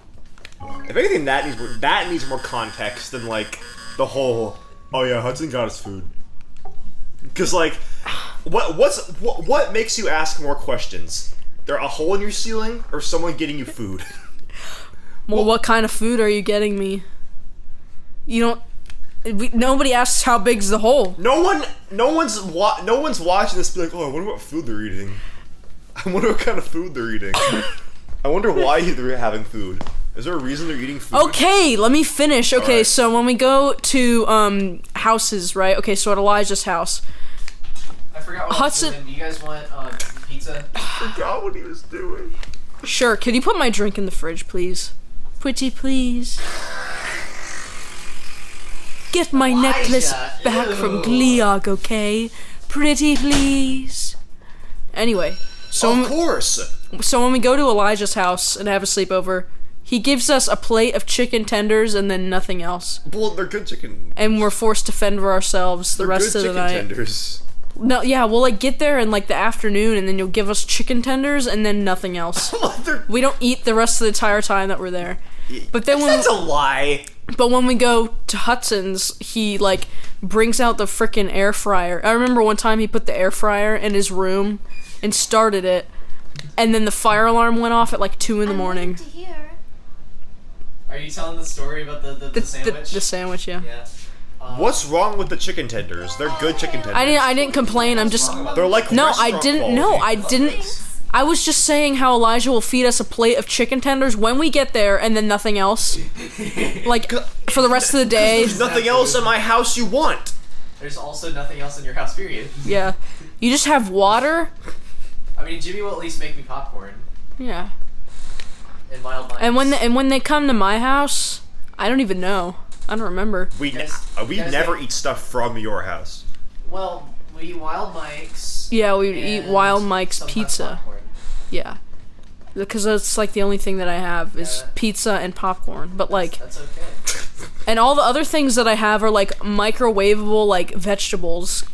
If anything, that needs more context than like the whole. Oh yeah, Hudson got his food. Because like, what makes you ask more questions? There a hole in your ceiling, or someone getting you food? Well, what kind of food are you getting me? You don't. Nobody asks how big's the hole. No one's watching this. Be like, oh, I wonder what food they're eating. I wonder what kind of food they're eating. I wonder why they're having food. Is there a reason they're eating food? Okay, let me finish. Okay, right. So when we go to houses, right? Okay, so at Elijah's house. I forgot what Hudson. I was doing. Do you guys want pizza? I forgot what he was doing. Sure. Could you put my drink in the fridge, please? Pretty please. Get my necklace back from Gliog, okay? Pretty please. Anyway, so of course. So when we go to Elijah's house and have a sleepover, he gives us a plate of chicken tenders and then nothing else. Well, they're good chicken. And we're forced to fend for ourselves the rest of the night. Tenders. No, yeah, we'll like get there in like the afternoon, and then you'll give us chicken tenders and then nothing else. We don't eat the rest of the entire time that we're there. But then that's a lie. But when we go to Hudson's, he like brings out the frickin' air fryer. I remember one time he put the air fryer in his room and started it, and then the fire alarm went off at like 2 in the morning. Are you telling the story about the sandwich? The sandwich, yeah. What's wrong with the chicken tenders? They're good chicken tenders. I didn't complain. I'm just. They're like no, I didn't. No, I didn't. I was just saying how Elijah will feed us a plate of chicken tenders when we get there, and then nothing else. Like for the rest of the day. There's nothing else in my house you want. There's also nothing else in your house, period. Yeah, you just have water. I mean, Jimmy will at least make me popcorn. Yeah. And Wild Mics. And when they come to my house, I don't even know. I don't remember. We Guys, never eat stuff from your house. Well, we eat Wild Mics. Yeah, we would eat and Wild Mike's sometimes pizza. popcorn. Yeah. Because that's like the only thing that I have is Yeah. pizza and popcorn. But like, That's okay. and all the other things that I have are like microwavable like vegetables.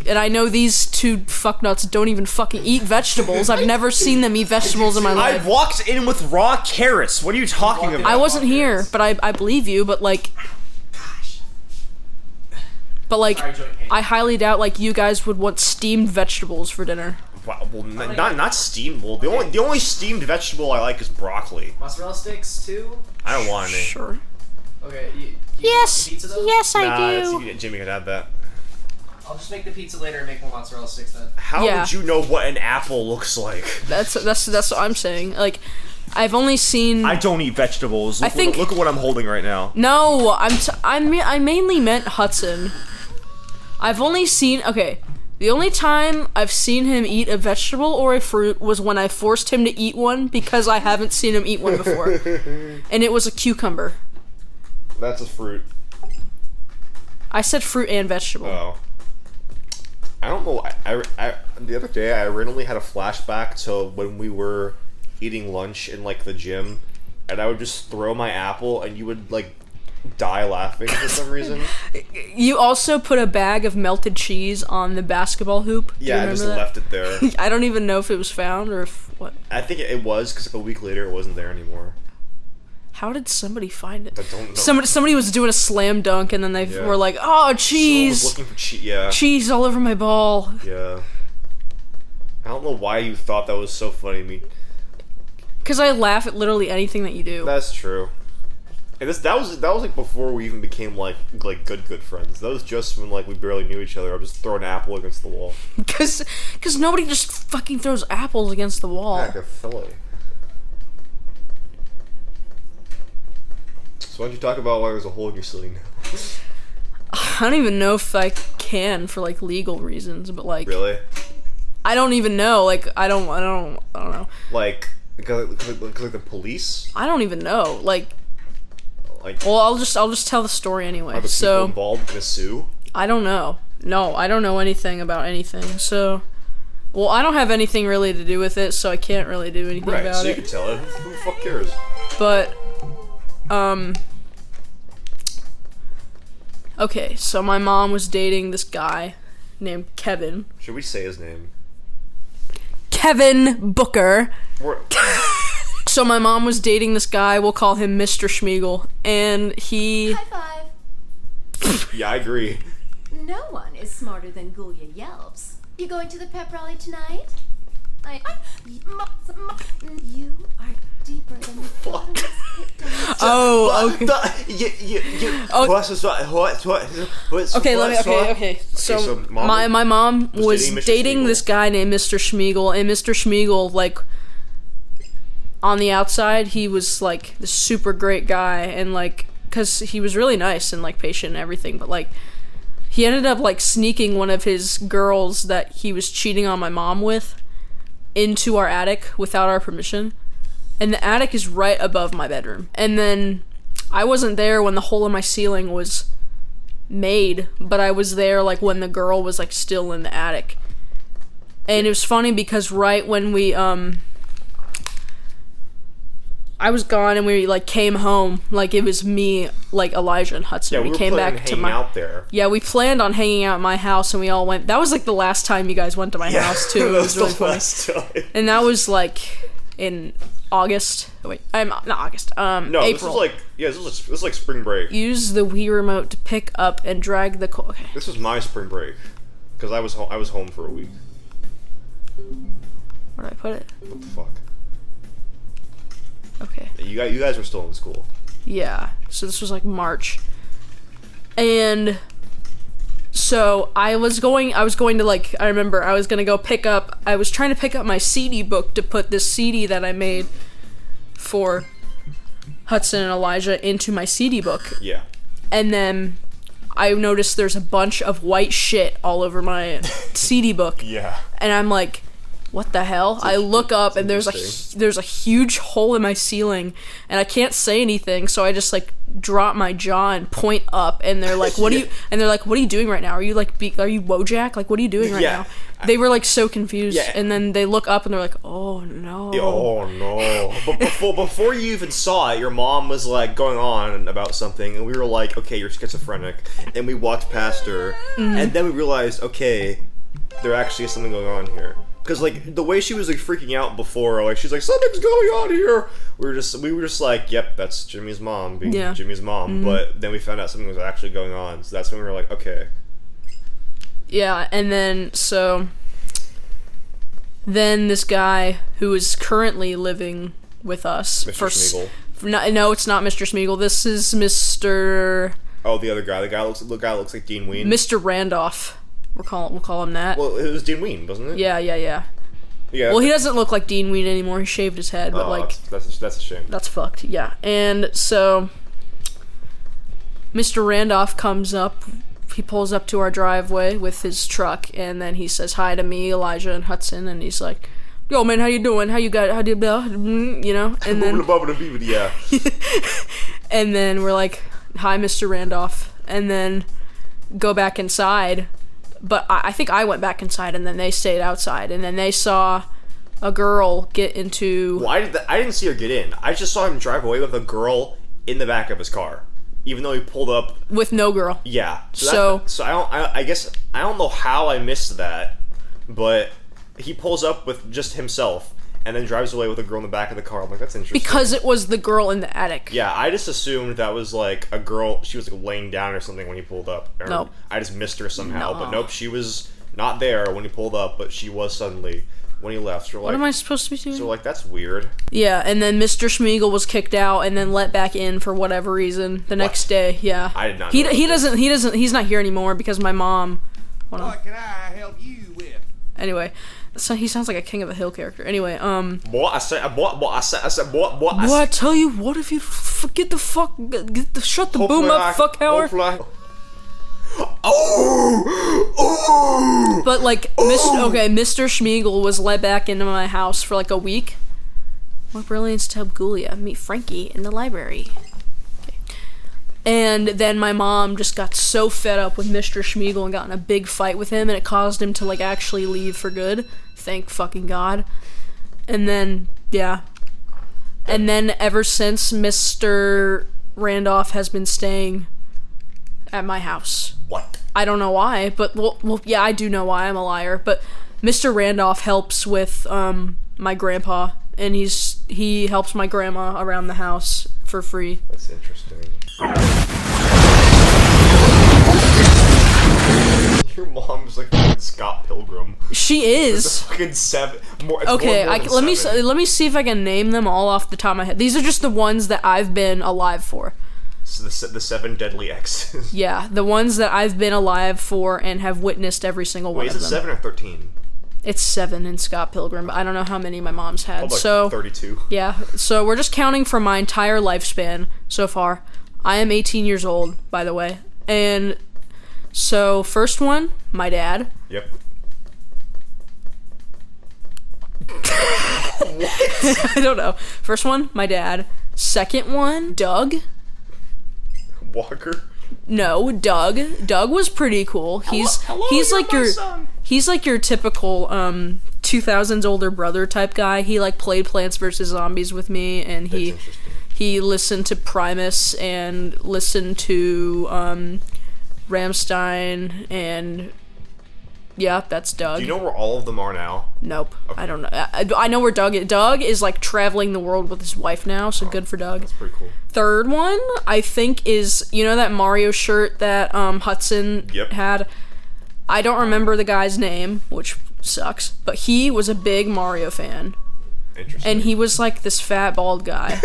And I know these two fucknuts don't even fucking eat vegetables. I've never seen them eat vegetables in my I life. walked in with raw carrots. What are you talking about? I wasn't here, but I believe you. But like, Sorry, joint pain. I highly doubt like you guys would want steamed vegetables for dinner. Wow, well, not steamed. Well, the only steamed vegetable I like is broccoli. Mozzarella sticks too. I don't want any. Sure. Okay. You Yes, want the pizza, though? yes, I Nah, do. Jimmy could have that. I'll just make the pizza later and make more mozzarella sticks then. How Yeah. would you know what an apple looks like? That's what I'm saying. Like, I've only seen. I don't eat vegetables. Look, look at what I'm holding right now. No, I mainly meant Hudson. I've only seen. Okay, the only time I've seen him eat a vegetable or a fruit was when I forced him to eat one because I haven't seen him eat one before, and it was a cucumber. That's a fruit. I said fruit and vegetable. Oh. I don't know. I the other day I randomly had a flashback to when we were eating lunch in like the gym, and I would just throw my apple, and you would like die laughing for some reason. You also put a bag of melted cheese on the basketball hoop. Do you Yeah, I remember just that? left it there. I don't even know if it was found or if what. I think it was because like a week later it wasn't there anymore. How did somebody find it? I don't know. Somebody was doing a slam dunk and then they Yeah. were like, "Oh, Someone was cheese, looking for cheese. Yeah. cheese all over my ball." Yeah. I don't know why you thought that was so funny to me. Because I laugh at literally anything that you do. That's true. And that was like before we even became like good friends. That was just when like we barely knew each other. I was just throwing an apple against the wall. Because nobody just fucking throws apples against the wall. Like a fillet. So why don't you talk about why there's a hole in your ceiling now? I don't even know if I can for like legal reasons, but like Really? I don't even know. Like I don't know. Like because like the police? I don't even know. Like Like well, I'll just tell the story anyway. are the people So involved gonna sue? I don't know. No, I don't know anything about anything. So well, I don't have anything really to do with it, so I can't really do anything Right, about so you it. can tell it. Who the fuck cares? But okay, so my mom was dating this guy named Kevin. Should we say his name? Kevin Booker. We're- So my mom was dating this guy, we'll call him Mr. Schmiegel, and he High five. yeah, I agree. No one is smarter than Gulia Yelps. You going to the pep rally tonight? You are deeper than the bottomless pit down. Oh, okay. Okay, okay. So, my mom was dating Mr. dating Schmiegel. this guy named Mr. Schmiegel, and Mr. Schmiegel, like, on the outside, he was, like, this super great guy, and, like, because he was really nice and, like, patient and everything, but, like, he ended up, like, sneaking one of his girls that he was cheating on my mom with into our attic without our permission. And the attic is right above my bedroom. And then I wasn't there when the hole in my ceiling was made, but I was there like when the girl was like still in the attic. And it was funny because right when we I was gone and we like came home, like it was me, like Elijah and Hudson. Yeah, we were came planning back on to hanging my out there. Yeah, we planned on hanging out at my house and we all went. That was like the last time you guys went to my house too. It was really funny. And that was like in August. Wait, I'm not August. No, April. this was like this was like spring break. Use the Wii remote to pick up and drag the okay. This was my spring break because I was home for a week. Where did I put it? What the fuck? Okay. You guys were still in school. Yeah. So this was like March. And so I was going to like, I remember I was going to go I was trying to pick up my CD book to put this CD that I made for Hudson and Elijah into my CD book. Yeah. And then I noticed there's a bunch of white shit all over my CD book. Yeah. And I'm like, what the hell? I look up and there's interesting. a huge hole in my ceiling, and I can't say anything, so I just like drop my jaw and point up, and they're like, "What are you?" And they're like, "What are you doing right now? Are you like, are you Wojak? Like, what are you doing right now?" They were like so confused, and then they look up and they're like, "Oh no!" Oh no! But before you even saw it, your mom was like going on about something, and we were like, "Okay, you're schizophrenic," and we walked past her, and then we realized, okay, there actually is something going on here. Because like the way she was like freaking out before, like she's like, something's going on here. We were just like, yep, that's Jimmy's mom being Jimmy's mom. But then we found out something was actually going on, so that's when we were like, okay. Yeah, and then then this guy who is currently living with us, Mr. Smeagol. No, it's not Mr. Smeagol. This is Mr. Oh, the other guy. The guy looks like Dean Ween. Mr. Randolph. We'll call him that. Well, it was Dean Ween, wasn't it? Yeah. Yeah. Well, he doesn't look like Dean Ween anymore. He shaved his head, but like that's a shame. that's fucked. Yeah, and so Mr. Randolph comes up. He pulls up to our driveway with his truck, and then he says hi to me, Elijah, and Hudson, and he's like, "Yo, man, how you doing? How you got? How do you know?" And then yeah. and then we're like, "Hi, Mr. Randolph," and then go back inside. But I think I went back inside, and then they stayed outside, and then they saw a girl get into... Well, I didn't see her get in. I just saw him drive away with a girl in the back of his car, even though he pulled up with no girl. Yeah. So I guess I don't know how I missed that, but he pulls up with just himself and then drives away with a girl in the back of the car. I'm like, that's interesting. Because it was the girl in the attic. Yeah, I just assumed that was like a girl. She was like laying down or something when he pulled up. Nope. I just missed her somehow. No. But nope, she was not there when he pulled up, but she was suddenly when he left. So what am I supposed to be doing? So like, that's weird. Yeah, and then Mr. Smeagol was kicked out and then let back in for whatever reason the next day. Yeah. I did not. He's not here anymore because my mom. What can I help you with? Anyway. So he sounds like a King of the Hill character. Anyway, What I said. Boy, I tell you what, if you forget the fuck, shut the boom up, fuck hour. Oh! But like, Mr. Smeagol was let back into my house for like a week. What brilliance to help Gulia meet Frankie in the library. Okay. And then my mom just got so fed up with Mr. Smeagol and got in a big fight with him, and it caused him to like actually leave for good. Thank fucking God. And then, yeah. And then ever since, Mr. Randolph has been staying at my house. What? I don't know why, but well, yeah, I do know why. I'm a liar. But Mr. Randolph helps with my grandpa, and he helps my grandma around the house for free. That's interesting. Your mom's like Scott Pilgrim. She is. Fucking seven. Okay, let me see if I can name them all off the top of my head. These are just the ones that I've been alive for. So the 7 deadly exes. Yeah, the ones that I've been alive for and have witnessed every single one of them. Wait, is it 7 or 13? It's 7 in Scott Pilgrim, but I don't know how many my mom's had. Like so 32. Yeah, so we're just counting from my entire lifespan so far. I am 18 years old, by the way, and so first one, my dad. Yep. What? I don't know. First one, my dad. Second one, Doug. Walker? No, Doug. Doug was pretty cool. He's like your typical 2000s older brother type guy. He like played Plants vs Zombies with me, and he listened to Primus and listened to Rammstein, and yeah, that's Doug. Do you know where all of them are now? Nope. Okay. I don't know. I know where Doug is. Doug is like traveling the world with his wife now, so good for Doug. That's pretty cool. Third one, I think, is, you know that Mario shirt that Hudson had? I don't remember the guy's name, which sucks, but he was a big Mario fan. Interesting. And he was like this fat, bald guy.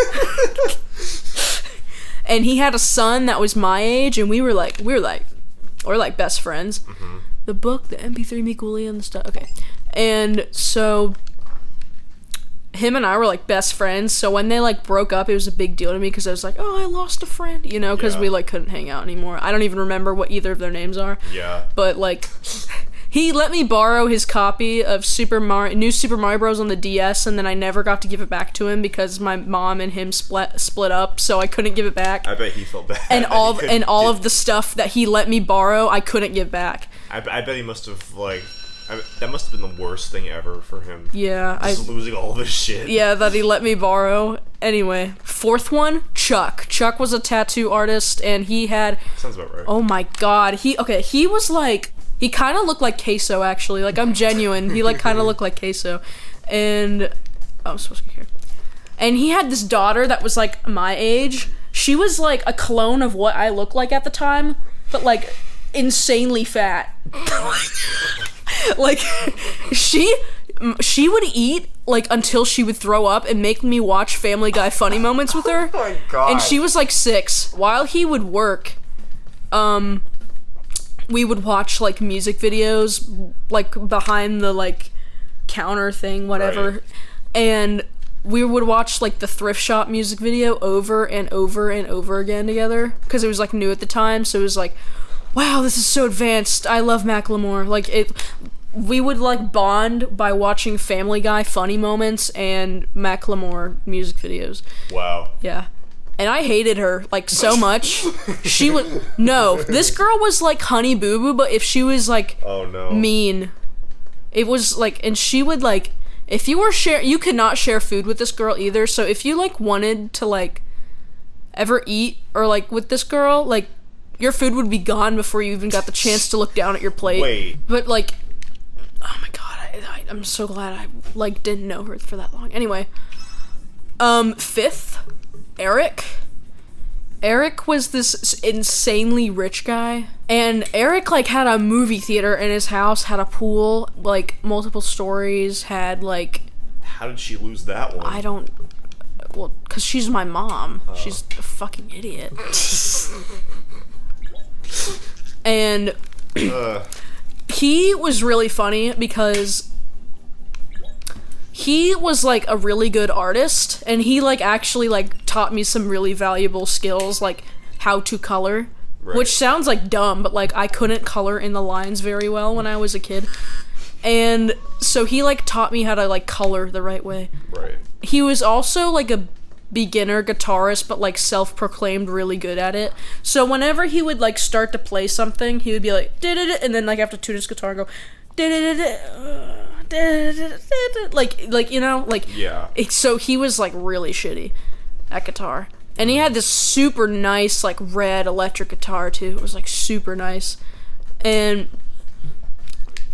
And he had a son that was my age, and we're like best friends. Mm-hmm. The book, the MP3 Mikulia and the stuff. Okay. And so him and I were like best friends, so when they like broke up, it was a big deal to me because I was like, oh, I lost a friend, you know, because we like couldn't hang out anymore. I don't even remember what either of their names are. Yeah. But like He let me borrow his copy of New Super Mario Bros. On the DS, and then I never got to give it back to him because my mom and him split up, so I couldn't give it back. I bet he felt bad. And all of the stuff that he let me borrow, I couldn't give back. I bet he must have that must have been the worst thing ever for him. Yeah, just losing all of his shit. Yeah, that he let me borrow. Anyway, fourth one, Chuck. Chuck was a tattoo artist, and he had. Sounds about right. Oh my god, he was like. He kind of looked like Queso, actually. Like, I'm genuine. He, like, kind of looked like Queso. And... Oh, I'm supposed to be here. And he had this daughter that was, like, my age. She was, like, a clone of what I looked like at the time. But, like, insanely fat. Like, she would eat, like, until she would throw up and make me watch Family Guy funny moments with her. Oh my god. And she was, like, 6. While he would work, we would watch, like, music videos, like, behind the, like, counter thing, whatever. Right. And we would watch, like, the thrift shop music video over and over and over again together. Because it was, like, new at the time. So it was like, wow, this is so advanced. I love Macklemore. Like, we would, like, bond by watching Family Guy funny moments and Macklemore music videos. Wow. Yeah. And I hated her, like, so much. She was... No, this girl was, like, Honey Boo Boo, but if she was, like... Oh, no. Mean. It was, like... And she would, like... If you were you could not share food with this girl either, so if you, like, wanted to, like... Ever eat, or, like, with this girl, like... Your food would be gone before you even got the chance to look down at your plate. Wait. But, like... Oh, my God. I'm so glad I, like, didn't know her for that long. Anyway. Fifth... Eric was this insanely rich guy, and Eric, like, had a movie theater in his house, had a pool, like, multiple stories, had, like... How did she lose that one? Well, because she's my mom. She's a fucking idiot. And he was really funny because... He was, like, a really good artist, and he, like, actually, like, taught me some really valuable skills, like, how to color. Right. Which sounds, like, dumb, but, like, I couldn't color in the lines very well when I was a kid. And so he, like, taught me how to, like, color the right way. Right. He was also, like, a beginner guitarist, but, like, self-proclaimed really good at it. So whenever he would, like, start to play something, he would be like, "Da-da-da," and then, like, have to tune his guitar and go, "Da-da-da-da." Like, you know, like, yeah. So he was, like, really shitty at guitar, and he had this super nice, like, red electric guitar too. It was, like, super nice, and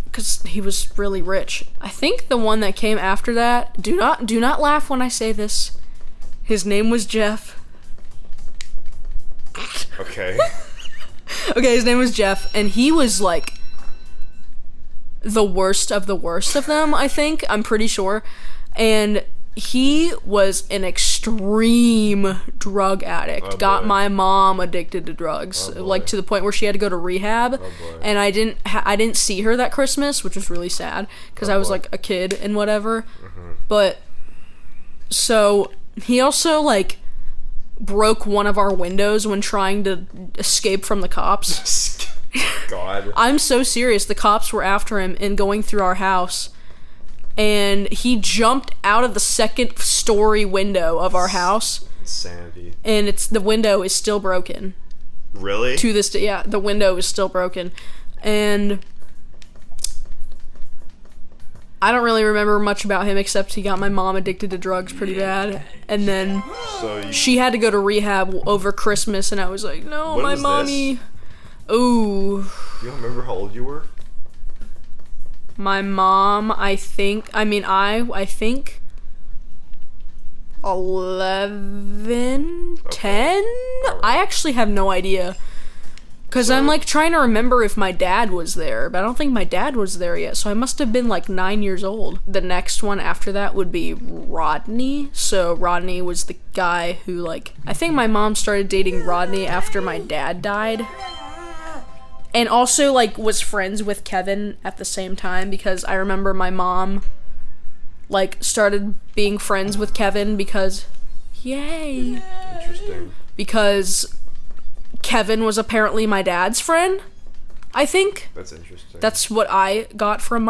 because he was really rich. I think the one that came after that. Do not laugh when I say this. His name was Jeff. Okay. Okay, his name was Jeff, and he was, like, the worst of them, I think. I'm pretty sure. And he was an extreme drug addict. Got my mom addicted to drugs, like, to the point where she had to go to rehab. And I didn't see her that Christmas, which was really sad because I was, like, a kid and whatever. But so he also, like, broke one of our windows when trying to escape from the cops. God. I'm so serious. The cops were after him and going through our house, and he jumped out of the second story window of our house. Insanity. And the window is still broken. Really? To this day, yeah, the window is still broken. And I don't really remember much about him except he got my mom addicted to drugs pretty bad. And then she had to go to rehab over Christmas, and I was like, no, when my was mommy... This? Ooh. You don't remember how old you were? My mom, I think 11, 10? I actually have no idea. Because I'm, like, trying to remember if my dad was there, but I don't think my dad was there yet, so I must have been, like, 9 years old. The next one after that would be Rodney. So Rodney was the guy who, like, I think my mom started dating Rodney after my dad died. And also, like, was friends with Kevin at the same time, because I remember my mom, like, started being friends with Kevin because... Yay! Interesting. Because Kevin was apparently my dad's friend. I think That's interesting. that's what I got from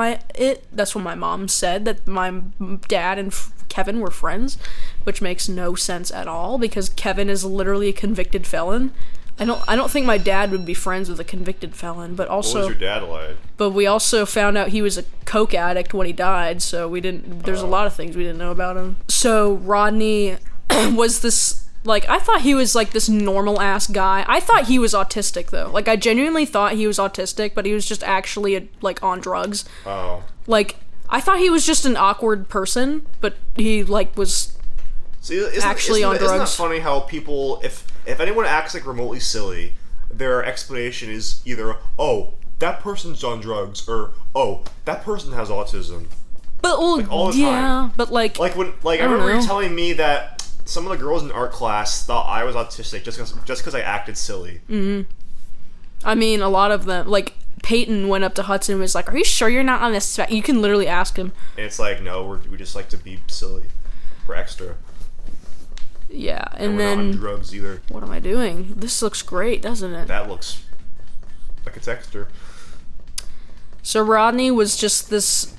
that's what my mom said, that my dad and Kevin were friends, which makes no sense at all because Kevin is literally a convicted felon. I don't think my dad would be friends with a convicted felon, but also What was your dad like? But we also found out he was a coke addict when he died, so we didn't there's a lot of things we didn't know about him. So Rodney was this, like, I thought he was, like, this normal-ass guy. I thought he was autistic, though. Like, I genuinely thought he was autistic, but he was just actually, like, on drugs. Oh. Like, I thought he was just an awkward person, but he, like, was actually on drugs. Isn't that funny how people, if anyone acts, like, remotely silly, their explanation is either, oh, that person's on drugs, or, oh, that person has autism. But, well, like, all the yeah, time. but, like... Like, when, like, I remember you telling me that some of the girls in art class thought I was autistic just because I acted silly. Mm-hmm. I mean, a lot of them, like, Peyton went up to Hudson and was like, are you sure you're not on this spec? You can literally ask him. And it's like, no, we just like to be silly. We're extra. Yeah, and we're then... not on drugs either. What am I doing? This looks great, doesn't it? That looks like it's extra. So Rodney was just this,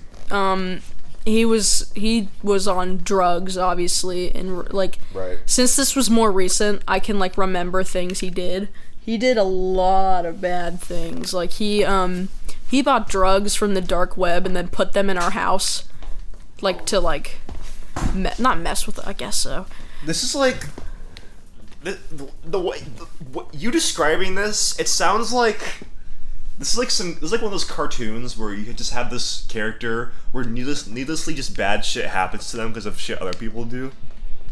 he was on drugs, obviously, and, like, right. Since this was more recent, I can, like, remember things he did. He did a lot of bad things. Like, he bought drugs from the dark web and then put them in our house, like, to, like, not mess with it, I guess so. This is, like, the way, you describing this, it sounds like... This is like one of those cartoons where you just have this character where needlessly just bad shit happens to them because of shit other people do.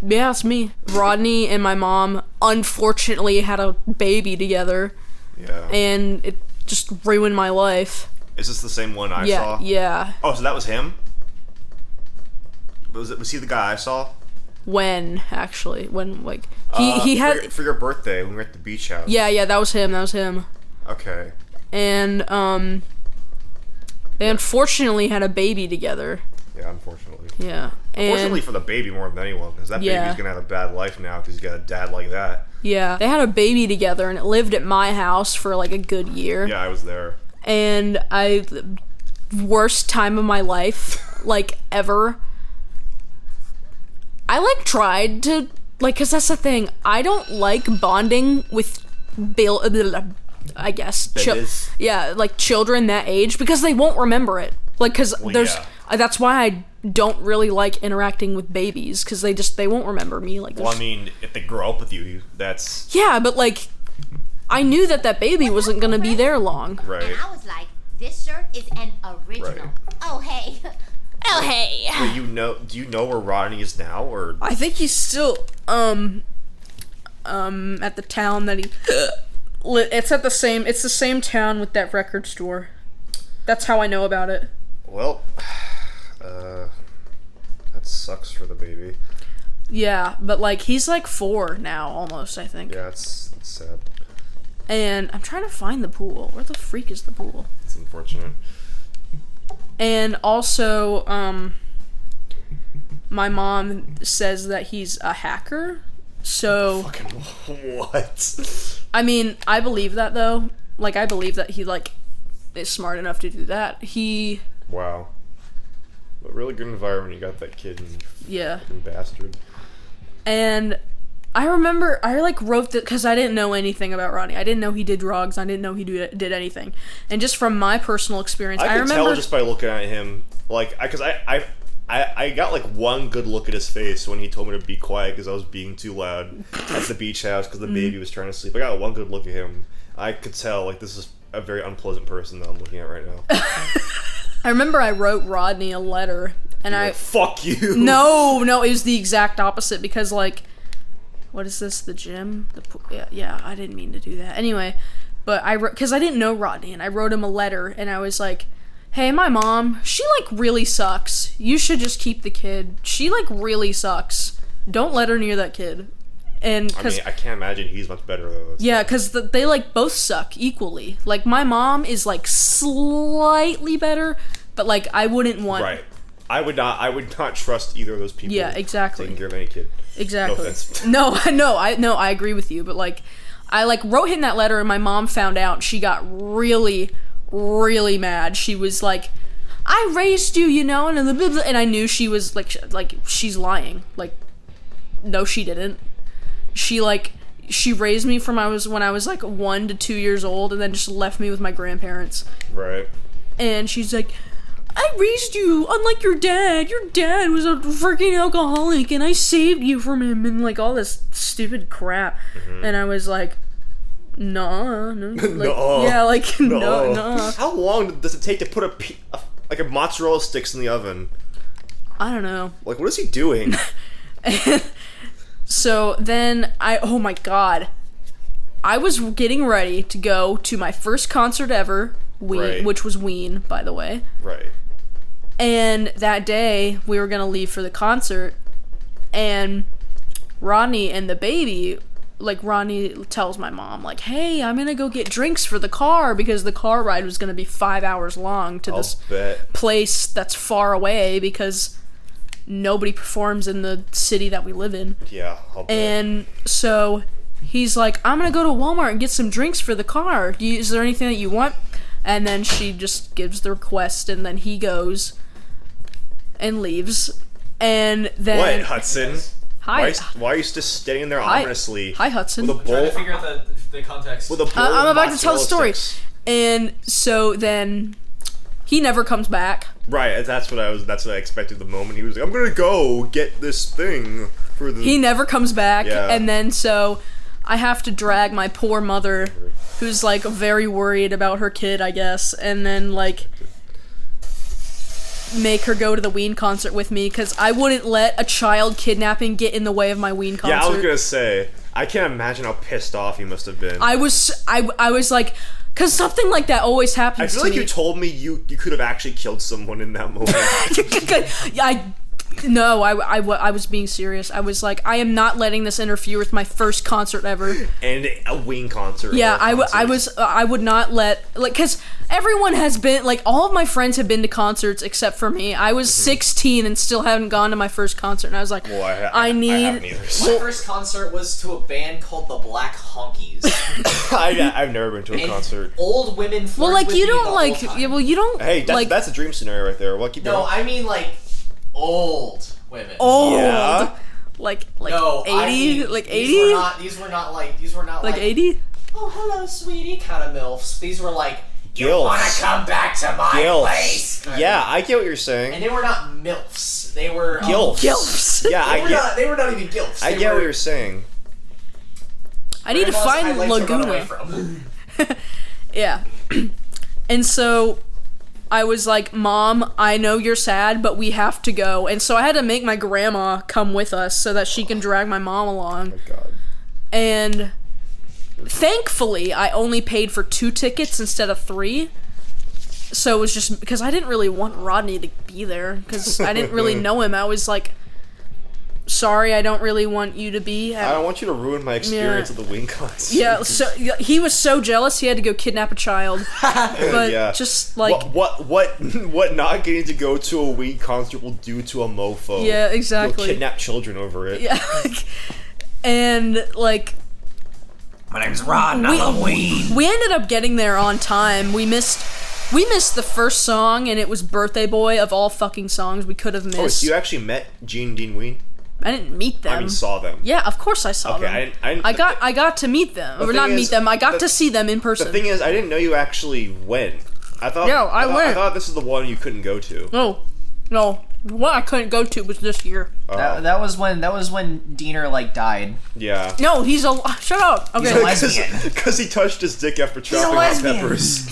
Yeah, it's me. Rodney and my mom unfortunately had a baby together. Yeah. And it just ruined my life. Is this the same one I saw? Yeah. Oh, so that was him? Was he the guy I saw? When, actually? When, like... He had... For your birthday, when we were at the beach house. Yeah, that was him. Okay. And, they unfortunately had a baby together. Yeah, unfortunately. Yeah. Unfortunately for the baby more than anyone, because that baby's gonna have a bad life now because he's got a dad like that. Yeah. They had a baby together, and it lived at my house for, like, a good year. Yeah, I was there. And worst time of my life, like, ever. I, like, tried to, like, because that's the thing. I don't like bonding with I guess. Like, children that age, because they won't remember it. Like, because that's why I don't really like interacting with babies, because they won't remember me. Like, well, I mean, if they grow up with you, that's... Yeah, but, like, I knew that baby wasn't gonna be there long. Right. And I was like, this shirt is an original. Right. Oh, hey. Oh, hey. Wait, do you know where Rodney is now, or... I think he's still, at the town that he... It's the same town with that record store. That's how I know about it. Well, that sucks for the baby. Yeah, but, like, he's, like, 4 now, almost, I think. Yeah, it's sad. And I'm trying to find the pool. Where the freak is the pool? It's unfortunate. And also, my mom says that he's a hacker, so... Fucking what? I mean, I believe that, though. Like, I believe that he, like, is smart enough to do that. Wow. A really good environment you got that kid in. Yeah. Fucking bastard. And I remember, I, like, wrote that, because I didn't know anything about Rodney. I didn't know he did drugs. I didn't know he did anything. And just from my personal experience, I remember... I could tell just by looking at him, like, because I got, like, one good look at his face when he told me to be quiet because I was being too loud at the beach house because the baby was trying to sleep. I got one good look at him. I could tell, like, this is a very unpleasant person that I'm looking at right now. I remember I wrote Rodney a letter, and like, fuck you! No, it was the exact opposite, because, like, what is this, the gym? Yeah, I didn't mean to do that. Anyway, but because I didn't know Rodney, and I wrote him a letter, and I was like, hey, my mom, she, like, really sucks. You should just keep the kid. She, like, really sucks. Don't let her near that kid. And I mean, I can't imagine he's much better, though. Yeah, because they, like, both suck equally. Like, my mom is, like, slightly better, but, like, I wouldn't want... Right. I would not trust either of those people. Yeah, exactly. Taking care of any kid. Exactly. No offense. No, I agree with you, but, like, I like wrote him that letter, and my mom found out. She got really, really mad. She was like, I raised you, you know, and I knew she was like she's lying. Like, no, she didn't. She raised me from when I was like 1 to 2 years old, and then just left me with my grandparents. Right. And she's like, I raised you unlike your dad. Your dad was a freaking alcoholic, and I saved you from him, and like all this stupid crap. And I was like, nah, no, like, no. Yeah, like no. How long does it take to put a mozzarella sticks in the oven? I don't know. Like, what is he doing? So then oh my god, I was getting ready to go to my first concert ever, Right. which was Ween, by the way. Right. And that day, we were gonna leave for the concert, and Rodney and the baby, like, Rodney tells my mom, like, hey, I'm gonna go get drinks for the car, because the car ride was gonna be 5 hours long to this place that's far away, because nobody performs in the city that we live in. Yeah, I'll bet. And so he's like, I'm gonna go to Walmart and get some drinks for the car. Is there anything that you want? And then she just gives the request, and then he goes and leaves. And then What, Hudson? Hi. Why are you just standing there Hi. ominously? Hi, Hudson. With a Trying bowl. to figure out the context. With a bowl. I'm of about to tell the mozzarella story. sticks. And so then he never comes back. Right, that's what I expected the moment he was like, I'm gonna go get this thing for the... He never comes back. Yeah. And then so I have to drag my poor mother, who's like very worried about her kid, I guess, and then like make her go to the Ween concert with me, because I wouldn't let a child kidnapping get in the way of my Ween concert. Yeah, I was gonna say, I can't imagine how pissed off he must have been. I was like, because something like that always happens I feel to like me. you told me you could have actually killed someone in that moment. I was being serious. I was like, I am not letting this interfere with my first concert ever. And a Ween concert. Yeah, I I would not let, like, because everyone has been, like, all of my friends have been to concerts except for me. I was 16 and still haven't gone to my first concert, and I was like, Well, I need. haven't either. My first concert was to a band called the Black Honkies. I've never been to a And concert. Old women flirted Well, like, with you me the don't, whole like, time. yeah, well, you don't, Hey, like, that's a dream scenario right there. What, keep No, going. I mean, like, old women. old. Yeah. Like No, 80? I mean, like 80? These were not like 80? oh, hello, sweetie, kind of MILFs. These were like, you Gilfs. wanna come back to my Gilfs. place? Yeah, I get what you're saying. And they were not MILFs. They were... Gilfs. Gilfs. Yeah, They were not even Gilfs. I get what you're saying. I need to Grandmas find I'd like to run away Laguna. from. Yeah. And so I was like, Mom, I know you're sad, but we have to go. And so I had to make my grandma come with us so that she can drag my mom along. Oh my god. And thankfully, I only paid for 2 tickets instead of 3. So it was just because I didn't really want Rodney to be there, because I didn't really know him. I was like, sorry, I don't really want you to be I don't want you to ruin my experience Yeah. of the Ween concert. Yeah, so he was so jealous he had to go kidnap a child. But Yeah. just like what not getting to go to a Ween concert will do to a mofo. Yeah, exactly. You'll kidnap children over it. yeah, and like My name's Rod, and I love Ween. we ended up getting there on time. We missed the first song, and it was Birthday Boy of all fucking songs we could have missed. Oh, so you actually met Gene and Dean Ween? I didn't meet them. I mean, saw them. Yeah, of course I saw Okay, them. I didn't- I got to meet them. Or thing not is, meet them. I got the- to see them in person. The thing is, I didn't know you actually went. I thought. Yeah, I I went. thought this is the one you couldn't go to. No, the one I couldn't go to was this year. That was when Diener like died. Yeah. No, he's a shut up. Okay, He's a lesbian. Because he touched his dick after chopping hot lesbian. peppers.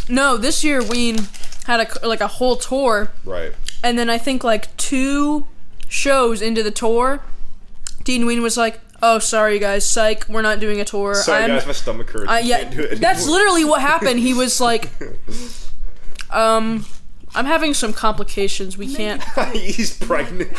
no, this year Ween had a whole tour. Right. And then I think like 2 shows into the tour, Dean Ween was like, "Oh, sorry guys, psych, we're not doing a tour." Sorry guys, my stomach hurts. I yeah, can't do it that's anymore. literally what happened. He was like, I'm having some complications. We can't. He's pregnant.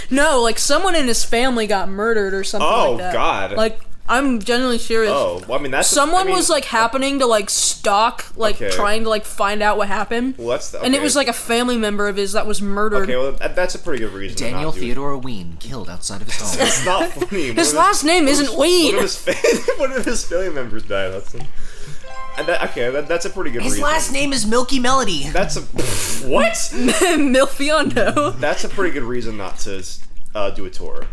No, like someone in his family got murdered or something Oh, like that. God. Like I'm genuinely serious. Oh, well, I mean that's. Someone was like happening to like stalk, like Okay. trying to like find out what happened. Well, that's And it okay. was like a family member of his that was murdered. Okay, well that's a pretty good reason. Daniel to not do it. Theodore Ween killed outside of his home. It's not funny. His last name isn't Ween. One of his family members died. That's a pretty good His reason. last name is Milky Melody. That's a what? Milfiondo. That's a pretty good reason not to do a tour.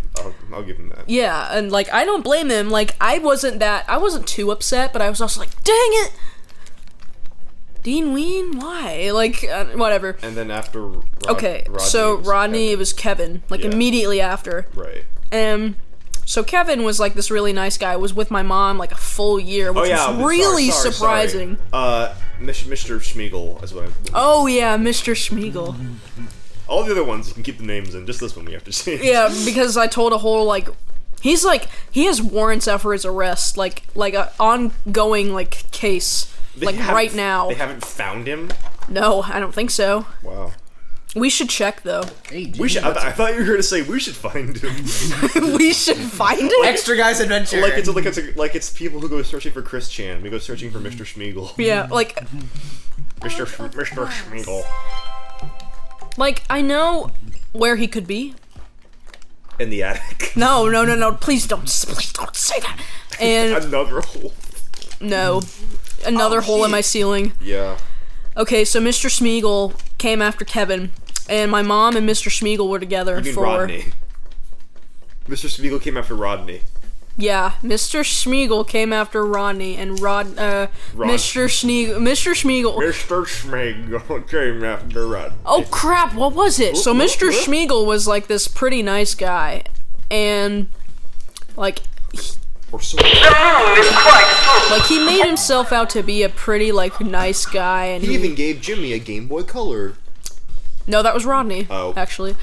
I'll give him that. Yeah, and like I don't blame him. Like I wasn't too upset, but I was also like, dang it, Dean Ween, why? Like whatever. And then after Okay, so Rodney, it was Kevin. Like Yeah. immediately after. Right. And so Kevin was like this really nice guy. Was with my mom like a full year, which was really surprising. Mr. Schmiegel is what I'm. Oh yeah, Mr. Schmiegel. All the other ones you can keep the names in. Just this one we have to see. Yeah, because I told a whole like, he has warrants out for his arrest, like a ongoing like case, right now. They haven't found him. No, I don't think so. Wow. We should check though. Hey, We should. I thought you were going to say we should find him. We should find it. Extra Guys Adventure. like it's people who go searching for Chris Chan. We go searching for Mr. Schmiegel. Yeah, like Mr. Schmiegel. like I know where he could be. In the attic. No, please don't say that. And Another hole. no, another hole in my ceiling. Yeah. Okay, so Mr. Schmiegel came after Kevin, and my mom and Mr. Schmiegel were together You mean for. Rodney. Mr. Schmiegel came after Rodney. Yeah, Mr. Schmiegel came after Rodney, and Mr. Schmiegel. Mr. Schmiegel came after Rodney. Oh crap! What was it? So Mr. Schmiegel was like this pretty nice guy, and like Or so. like he made himself out to be a pretty like nice guy, and He even gave Jimmy a Game Boy Color. no, that was Rodney. Oh. Actually,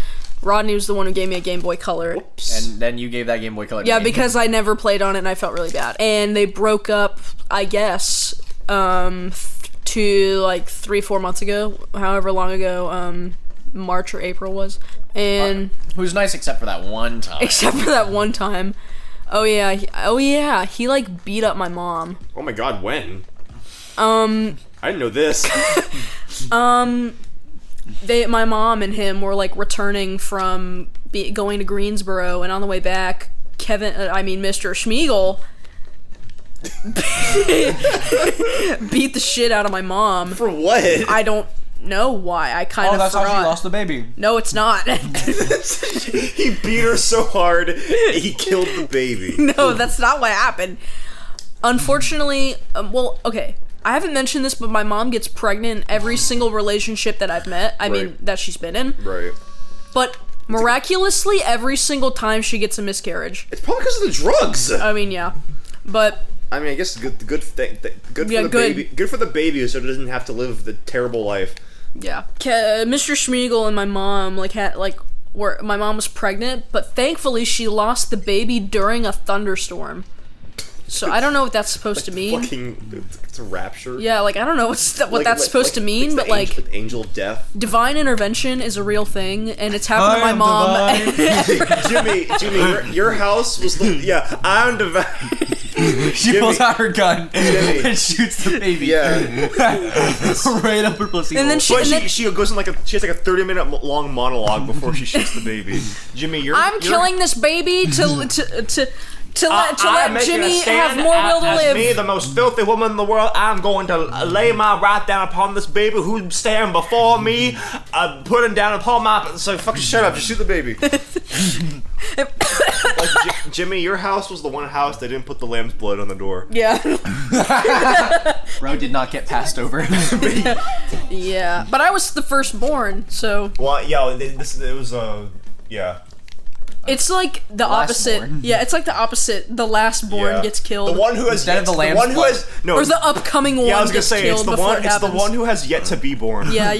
Rodney was the one who gave me a Game Boy Color. And then you gave that Game Boy Color to Yeah, me. because I never played on it and I felt really bad. And they broke up, I guess, to like 3-4 months ago, however long ago, March or April was. And Who's nice except for that one time. except for that one time. Oh yeah, he like beat up my mom. Oh my god, when? I didn't know this. My mom and him were like returning from going to Greensboro, and on the way back, Mr. Schmiegel beat the shit out of my mom. For what? I don't know why. I kind of that's forgot. how she lost the baby. No, it's not. He beat her so hard, he killed the baby. No, that's not what happened. Unfortunately, okay. I haven't mentioned this, but my mom gets pregnant in every single relationship that I've met. I mean, that she's been in. Right. But miraculously, every single time she gets a miscarriage. It's probably because of the drugs. I mean, yeah. But I mean, I guess good for the good. baby. Good for the baby, so it doesn't have to live the terrible life. yeah, Mr. Schmiegel and my mom my mom was pregnant, but thankfully she lost the baby during a thunderstorm. So I don't know what that's supposed to mean. It's a rapture. Yeah, like I don't know what that's supposed to mean, but like angel of death. Divine intervention is a real thing, and it's happened to my mom. Jimmy, your house was I'm divine. She pulls out her gun and shoots the baby. Yeah. Right up her pussy. And then She goes in she has like a 30-minute long monologue before she shoots the baby. Jimmy, I'm killing this baby to let Jimmy have more will to live. Me, the most filthy woman in the world, I'm going to lay my right down upon this baby who's standing before me, putting down upon my. So fucking shut up, just shoot the baby. Jimmy, your house was the one house they didn't put the lamb's blood on the door. Yeah. Bro did not get passed over. Yeah, but I was the firstborn, so. Well, yeah, yeah. It's like the opposite. Yeah, it's like the opposite. The lastborn gets killed. The one who has Instead of the lamb's blood. Or the upcoming one I was gonna gets say killed it's the before one. it It's happens. the one who has yet to be born. Yeah.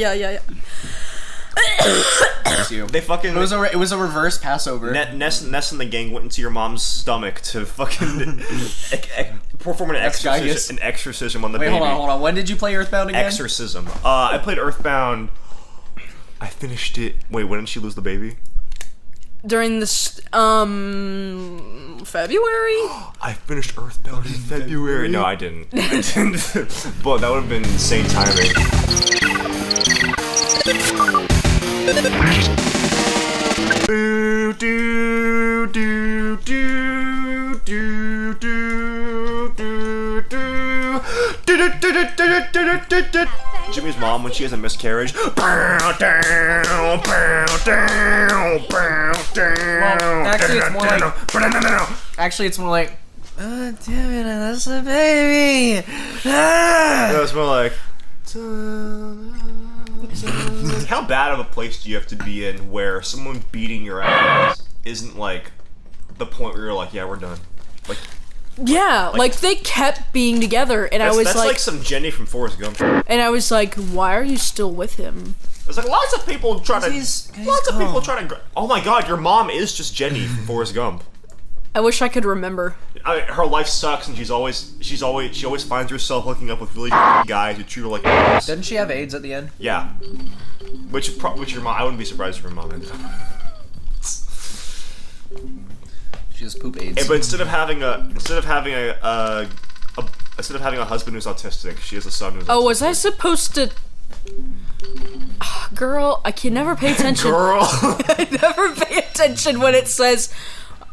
They fucking. It was a reverse Passover. Ness and the gang went into your mom's stomach to fucking perform an exorcism on the baby. Wait, hold on. When did you play Earthbound again? Exorcism. I played Earthbound. I finished it. Wait, when did she lose the baby? During this, February? I finished Earthbound in February. No, I didn't. I didn't. But that would have been insane timing. Do do do do do do do do. Jimmy's mom, when she has a miscarriage. Actually, it's more like. Oh, damn it, that's a baby. No, it's more like. How bad of a place do you have to be in where someone beating your ass isn't like the point where you're like, yeah, we're done. Like. Yeah, like they kept being together, and I was that's like some Jenny from Forrest Gump. And I was like, why are you still with him? There's like lots of people trying to. Oh my god, your mom is just Jenny from Forrest Gump. I wish I could remember. Her life sucks, and she always finds herself hooking up with really guys who treat her like animals. Didn't she have AIDS at the end? Yeah. Which your mom? I wouldn't be surprised if her mom ended up. She has poop AIDS. But instead of having a husband who's autistic, she has a son who's autistic. Oh, was I supposed to? Girl, I can never pay attention. Girl, I never pay attention when it says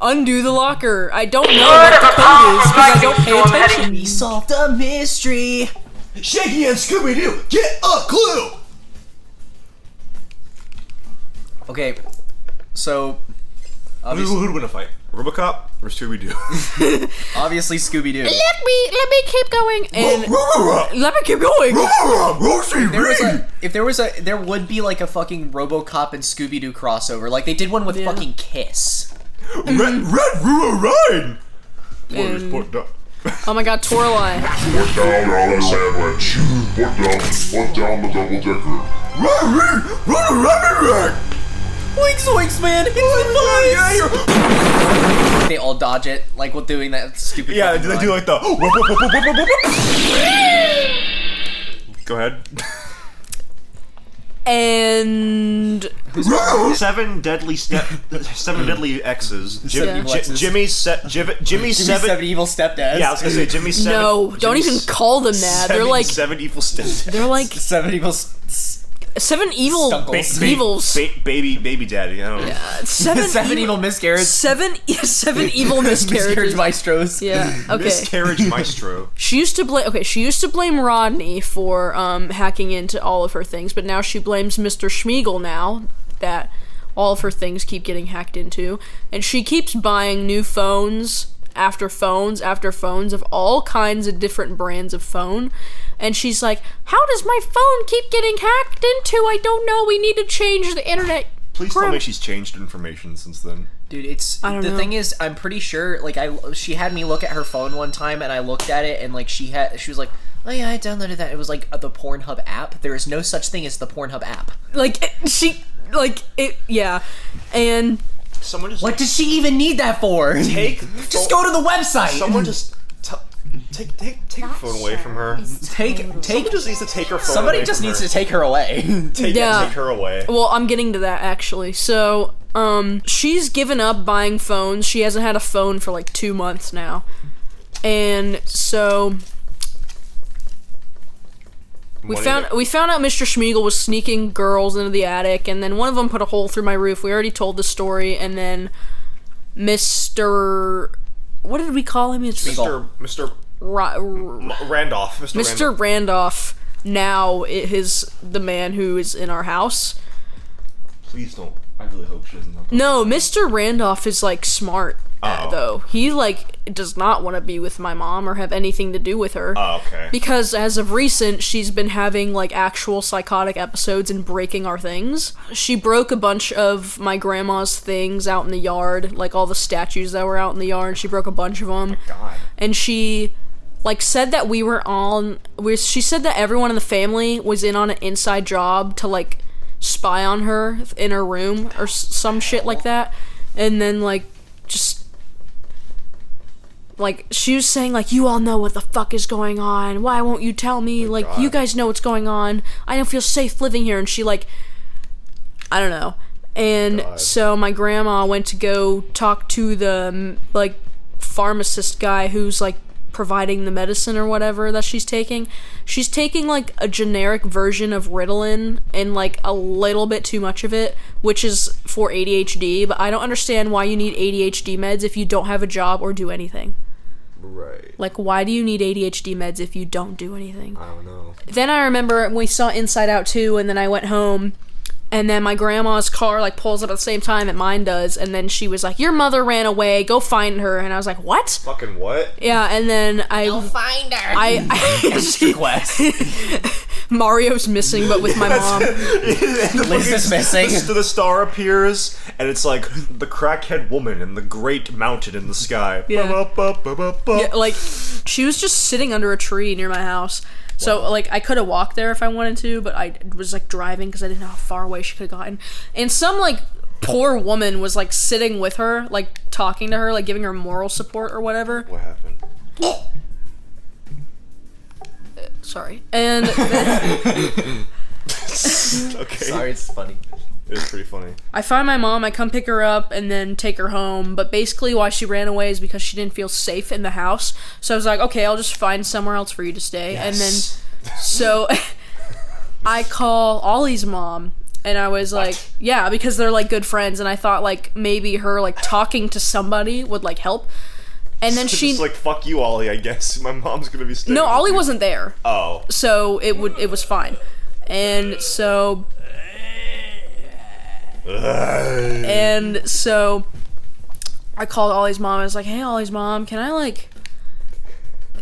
undo the locker. I don't know what the code is because I don't pay attention. We solved a mystery. Shaggy and Scooby-Doo, get a clue. Okay, so who'd win a fight? RoboCop or Scooby-Doo? obviously Scooby-Doo. Let me keep going and let me keep going. There would be like a fucking RoboCop and Scooby-Doo crossover. Like they did one with fucking Kiss. Red Ride. Oh my god, Torlai. Put down the sandwich. Put down the double decker. Zoinks, man! They all dodge it, like while doing that stupid. Yeah, they do like the. Go ahead. And 7 deadly exes. Jimmy's 7 evil stepdads. Yeah, I was gonna say Jimmy's 7. no, don't even call them that. They're like 7 evil stepdads. they're like 7 evil. 7 evil evils. Baby daddy. I don't know. Yeah, 7 evil miscarriages. 7 evil miscarriages. Miscarriage maestros. Yeah. Okay. Miscarriage maestro. She used to blame Rodney for hacking into all of her things, but now she blames Mr. Schmeagol now that all of her things keep getting hacked into, and she keeps buying new phones after phones after phones of all kinds of different brands of phone. And she's like, how does my phone keep getting hacked into? I don't know. We need to change the internet. Please tell me she's changed information since then. Dude, the thing is, I'm pretty sure, like, she had me look at her phone one time, and I looked at it, and, like, she was like, oh yeah, I downloaded that. It was, like, the Pornhub app. There is no such thing as the Pornhub app. And... Someone just... What does she even need that for? Just go to the website! Someone just... Take her phone away from her. Someone just needs to take her phone Somebody away just from needs her. to take her away. Take her away. Well, I'm getting to that, actually. So, she's given up buying phones. She hasn't had a phone for, like, 2 months now. And so... We found out Mr. Schmeagol was sneaking girls into the attic, and then one of them put a hole through my roof. We already told the story, and then Mr. What did we call him? Mr. Randolph. Mr. Randolph now is the man who is in our house. Please don't. I really hope she doesn't know. No, Mr. Randolph is, like, smart, though. He, like, does not want to be with my mom or have anything to do with her. Oh, okay. Because as of recent, she's been having, like, actual psychotic episodes and breaking our things. She broke a bunch of my grandma's things out in the yard, like all the statues that were out in the yard. She broke a bunch of them. Oh my God. And she... like, said that she said that everyone in the family was in on an inside job to, like, spy on her in her room or some shit like that. And then, like, just, like, she was saying, like, you all know what the fuck is going on. Why won't you tell me? Like, God. You guys know what's going on. I don't feel safe living here. And she, like, I don't know. And so my grandma went to go talk to the, like, pharmacist guy who's like providing the medicine or whatever that she's taking. She's taking like a generic version of Ritalin and like a little bit too much of it, which is for ADHD, but I don't understand why you need ADHD meds if you don't have a job or do anything. Right. Like, why do you need ADHD meds if you don't do anything? I don't know. Then I remember we saw Inside Out 2, and then I went home, and then my grandma's car, like, pulls up at the same time that mine does, and then she was like, your mother ran away, go find her, and I was like, what? Fucking what? Yeah, and then Go find her. Mario's missing, but with my mom. Liz is missing. The star appears, and it's like the crackhead woman in the great mountain in the sky. Yeah. Yeah, like, she was just sitting under a tree near my house. So, like, I could have walked there if I wanted to, but I was, like, driving because I didn't know how far away she could have gotten. And some, like, poor woman was, like, sitting with her, like, talking to her, like, giving her moral support or whatever. What happened? Sorry. And Okay. Sorry, it's funny. It was pretty funny. I find my mom, I come pick her up and then take her home, but basically why she ran away is because she didn't feel safe in the house. So I was like, okay, I'll just find somewhere else for you to stay. Yes. And then, so I call Ollie's mom, and I was like, yeah, because they're like good friends, and I thought like maybe her like talking to somebody would like help. And then she just like, fuck you, Ollie, I guess. My mom's gonna be staying. No, with Ollie you. wasn't there. Oh. So it was fine. And so I called Ollie's mom. I was like, hey, Ollie's mom, can I, like,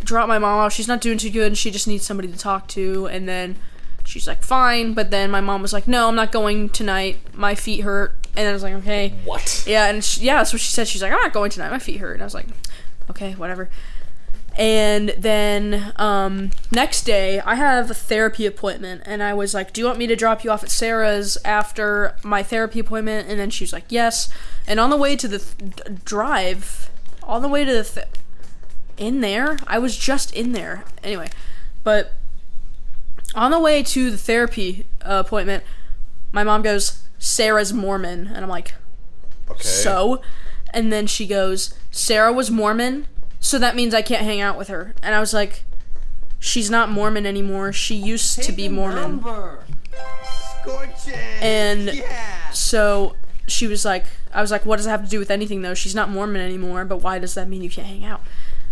drop my mom off? She's not doing too good, and she just needs somebody to talk to. And then she's like, fine. But then my mom was like, no, I'm not going tonight. My feet hurt. And I was like, okay. What? Yeah, and that's what she said. She's like, I'm not going tonight. My feet hurt. And I was like, okay, whatever. And then next day, I have a therapy appointment, and I was like, do you want me to drop you off at Sarah's after my therapy appointment? And then she was like, yes. And on the way to the in there, I was just in there. Anyway, but on the way to the therapy appointment, my mom goes, Sarah's Mormon. And I'm like, okay. So? And then she goes, Sarah was Mormon? So that means I can't hang out with her. And I was like, she's not Mormon anymore. She used to be Mormon. And so she was like, I was like, what does it have to do with anything though? She's not Mormon anymore, but why does that mean you can't hang out?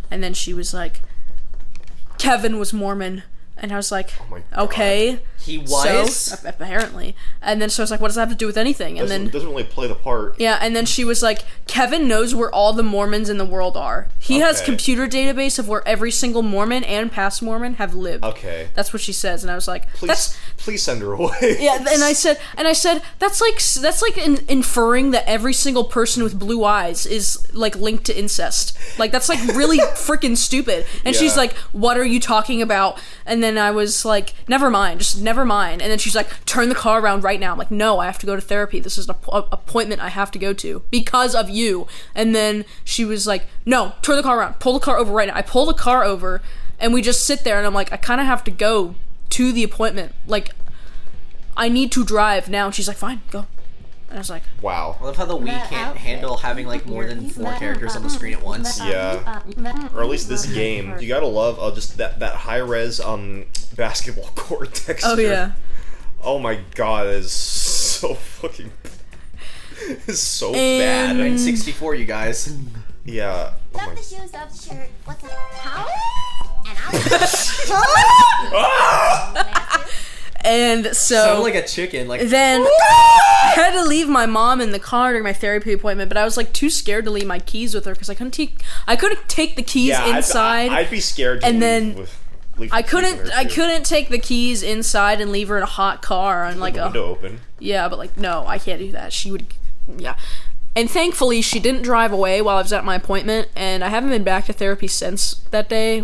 And then she was like, Kevin was Mormon. And I was like, oh my God. Okay. He was? So, apparently. And then so I was like, what does that have to do with anything? And then doesn't really play the part. Yeah, and then she was like, Kevin knows where all the Mormons in the world are. He has computer database of where every single Mormon and past Mormon have lived. Okay. That's what she says, and I was like, please send her away. Yeah, and I said that's like inferring that every single person with blue eyes is like linked to incest. Like that's like really freaking stupid. And she's like, what are you talking about? And then I was like, never mind, just never mind. And then she's like, turn the car around right now. I'm like, no, I have to go to therapy. This is an appointment I have to go to because of you. And then she was like, no, turn the car around. Pull the car over right now. I pull the car over, and we just sit there, and I'm like, I kind of have to go to the appointment. Like, I need to drive now. And she's like, fine, go. And I was like, wow. I love how the Wii can't handle having like more than 4 characters on the screen at once. Yeah. Or at least this game. You gotta love just that high-res basketball court texture. oh yeah. Oh my God, it is so fucking... It's so bad. 964, you guys. Yeah. Oh Love my... the shoes, love the shirt. What's a towel? And I'll And so Sound like a chicken. Like then I had to leave my mom in the car during my therapy appointment, but I was like too scared to leave my keys with her because I couldn't take the keys inside. I'd be scared to and leave then with... leave I the keys in couldn't there, too. take the keys inside and leave her in a hot car and like the window open. Yeah, but like no, I can't do that. She would And thankfully she didn't drive away while I was at my appointment, and I haven't been back to therapy since that day.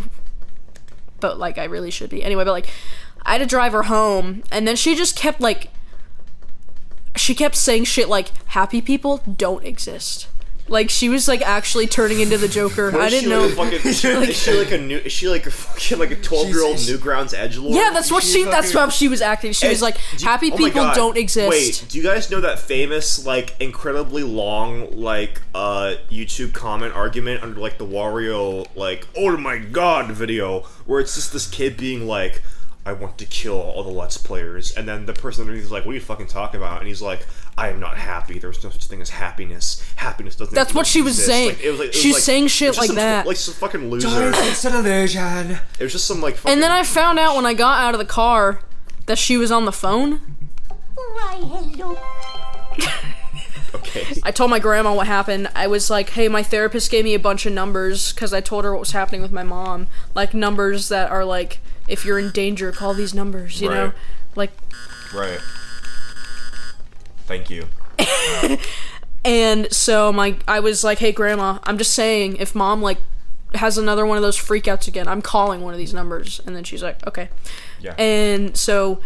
But like I really should be. Anyway, but like I had to drive her home, and then she just kept like she kept saying shit like happy people don't exist. Like, she was, like, actually turning into the Joker. I didn't know. Is she like a 12-year-old Newgrounds edgelord? Yeah, that's how she was acting. She was like, happy people don't exist. Wait, do you guys know that famous, like, incredibly long, like, YouTube comment argument under, like, the Wario, like, oh my god video, where it's just this kid being like, I want to kill all the Let's Players, and then the person underneath is like, what are you fucking talking about? And he's like, I am not happy. There's no such thing as happiness. Happiness doesn't That's what she was exist. saying. Like, She's saying shit like that. Like some fucking loser. It's an illusion. It was just some like fucking... And then I found out when I got out of the car that she was on the phone. Why, hello. Okay. I told my grandma what happened. I was like, hey, my therapist gave me a bunch of numbers because I told her what was happening with my mom. Like, numbers that are like, if you're in danger, call these numbers, you know? Like... Right. Thank you. And so I was like, hey, grandma, I'm just saying, if mom, like, has another one of those freakouts again, I'm calling one of these numbers. And then she's like, okay. Yeah. And so...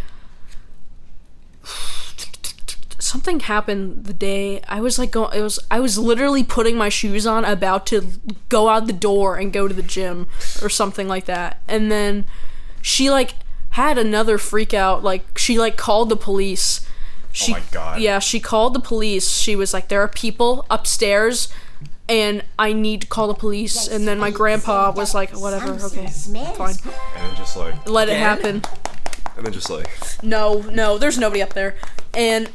something happened the day I was like I was literally putting my shoes on, about to go out the door and go to the gym or something like that, and then she like had another freak out. Like, she like called the police. Oh my god. Yeah, she called the police. She was like, there are people upstairs and I need to call the police. And then my grandpa was like, whatever, okay, fine. And then just like... Let it happen. And then just like... No, there's nobody up there. And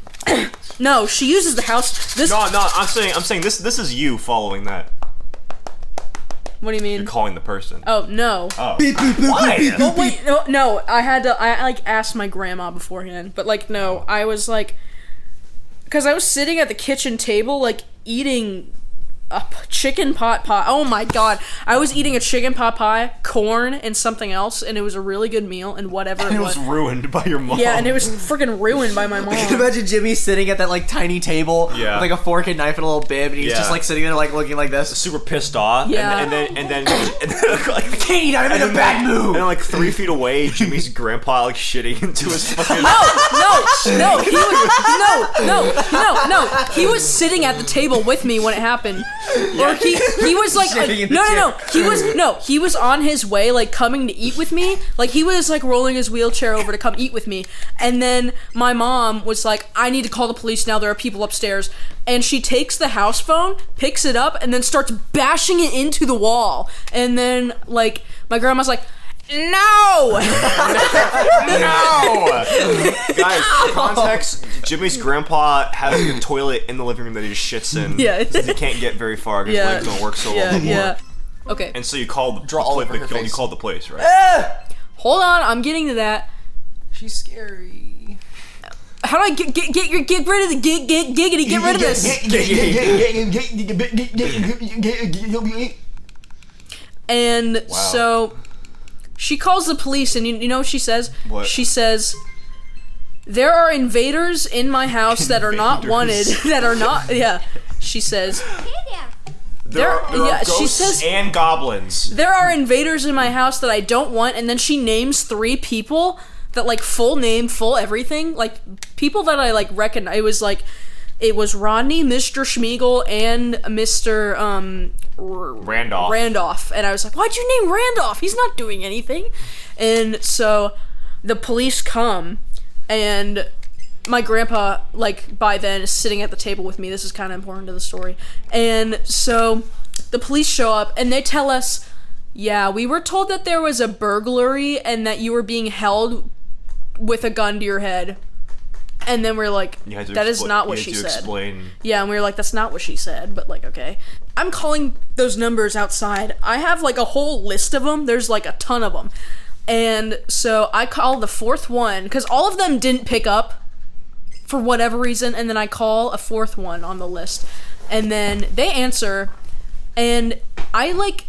no, she uses the house. No, I'm saying this is you following that. What do you mean? You're calling the person. Oh, no. Oh. Why? Well, wait, no, I like asked my grandma beforehand, but like, no, I was like, because I was sitting at the kitchen table, like, eating a chicken pot pie. Oh my god. I was eating a chicken pot pie, corn, and something else, and it was a really good meal, and whatever And it was ruined by your mom. Yeah, and it was freaking ruined by my mom. I can imagine Jimmy sitting at that like tiny table with like a fork and knife and a little bib, and he's just like sitting there like looking like this, super pissed off. Yeah. And then like, I can't eat, I'm in a bad mood. And then like 3 feet away, Jimmy's grandpa like shitting into his fucking... No, he was sitting at the table with me when it happened. Or he was like, he was on his way, like, coming to eat with me. Like, he was like rolling his wheelchair over to come eat with me. And then my mom was like, I need to call the police now, there are people upstairs. And she takes the house phone, picks it up, and then starts bashing it into the wall. And then, like, my grandma's like, no! No! Guys, for context, Jimmy's grandpa has a toilet in the living room that he just shits in. Yeah. Since he can't get very far because his legs don't work so well anymore. Yeah. Okay. And so you called the place, right? Hold on, I'm getting to that. She's scary. How do I get rid of the giggity? Get rid of this. And so she calls the police, and you know what she says? What? She says, there are invaders in my house that are not wanted. That are not. Yeah. She says. There are ghosts, she says, and goblins. There are invaders in my house that I don't want, and then she names 3 people that, like, full name, full everything, like, people that I, like, recognize. It was Rodney, Mr. Schmeagol, and Mr. Randolph. And I was like, why'd you name Randolph? He's not doing anything. And so the police come, and my grandpa, like, by then is sitting at the table with me. This is kind of important to the story. And so the police show up, and they tell us, yeah, we were told that there was a burglary and that you were being held with a gun to your head. And then we're like, that is not what she said. Yeah, and we were like, that's not what she said, but like, okay. I'm calling those numbers outside. I have like a whole list of them. There's like a ton of them. And so I call the 4th one, because all of them didn't pick up for whatever reason, and then I call a 4th one on the list. And then they answer, and I like...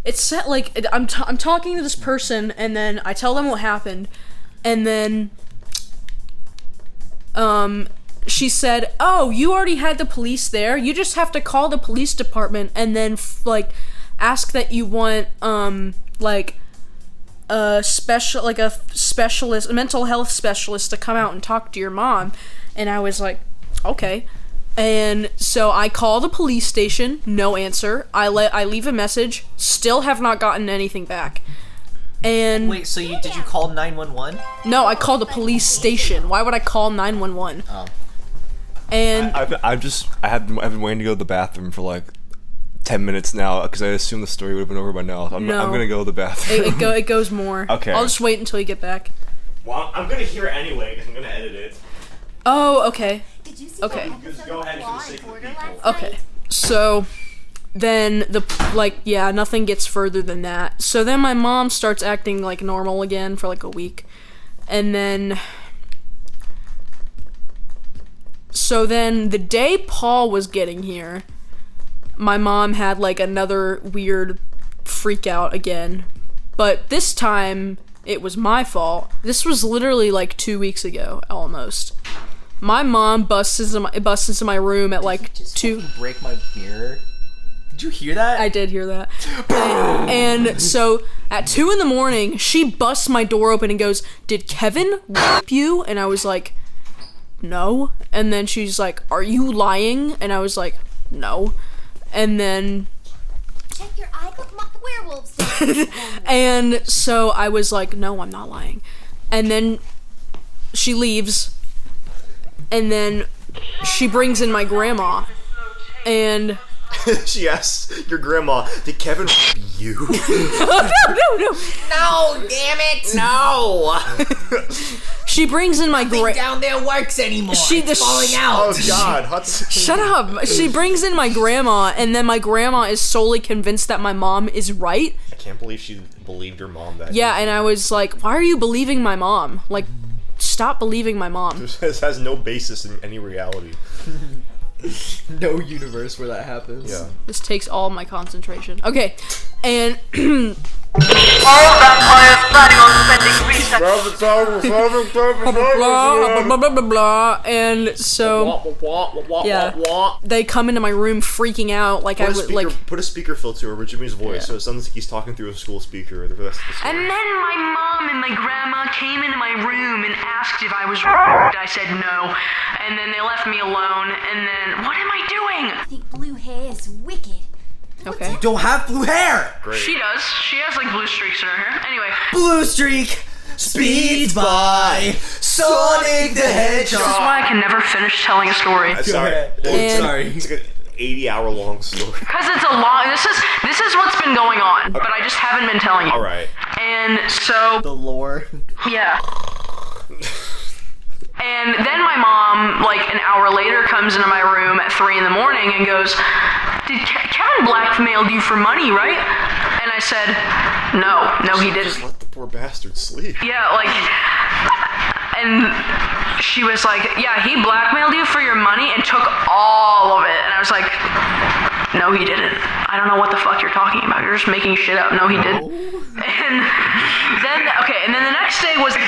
It's set like... I'm talking to this person, and then I tell them what happened, and then... she said, oh, you already had the police there. You just have to call the police department and then, like, ask that you want, like, a specialist, a mental health specialist to come out and talk to your mom. And I was like, okay. And so I call the police station, no answer. I leave a message, still have not gotten anything back. And Wait, so did you call 911? no, I called the police station. Why would I call 911? Oh. And I've been waiting to go to the bathroom for like 10 minutes now because I assume the story would have been over by now. I'm gonna go to the bathroom. it goes more. Okay. I'll just wait until you get back. Well, I'm gonna hear it anyway because I'm gonna edit it. Oh, okay. Did you see Okay. that episode Go ahead of for the Law sake and of Order people. last Okay. night? So then nothing gets further than that. So then my mom starts acting like normal again for like a week. And then the day Paul was getting here, my mom had like another weird freak out again. But this time it was my fault. This was literally like 2 weeks ago almost. My mom busts into my room at like 2. Break my mirror. Did you hear that? I did hear that. And so at 2 a.m, she busts my door open and goes, "Did Kevin rape you?" And I was like, "No." And then she's like, "Are you lying?" And I was like, "No." And then Check your iBook werewolves. and so I was like, "No, I'm not lying." And then she leaves. And then she brings in my grandma. And She asks your grandma, "Did Kevin you?" no. No, damn it! No! She brings in my Nothing down there works anymore. It's falling out. Oh God, Hudson. Shut up. She brings in my grandma, and then my grandma is solely convinced that my mom is right. I can't believe she believed your mom that. Yeah, and I was like, why are you believing my mom? Like, stop believing my mom. This has no basis in any reality. No universe where that happens. Yeah. This takes all my concentration. Okay, and All vampires planning on spending recess. blah, blah, blah, blah, and so yeah, they come into my room freaking out like I would like. Put a speaker filter over Jimmy's voice so it sounds like he's talking through a school speaker. The rest of the story. And then my mom and my grandma came into my room and asked if I was raped. I said no. And then they left me alone. And then, what am I doing? I think blue hair is wicked. Okay. Don't have blue hair. Great. She does. She has like blue streaks in her hair. Anyway. Blue streak speeds by Sonic the Hedgehog. This is why I can never finish telling a story. Sorry. And- It's like an 80-hour-long story. Because it's a long. This is what's been going on, but I just haven't been telling you. All right. And so The lore. yeah. And then my mom, like an hour later, comes into my room at 3 a.m. and goes, "Did Kevin blackmailed you for money, right?" And I said, no, he didn't. Just let the poor bastard sleep. Yeah, like, and she was like, "Yeah, he blackmailed you for your money and took all of it." And I was like, "No, he didn't. I don't know what the fuck you're talking about. You're just making shit up." No, he didn't. And then the next day was the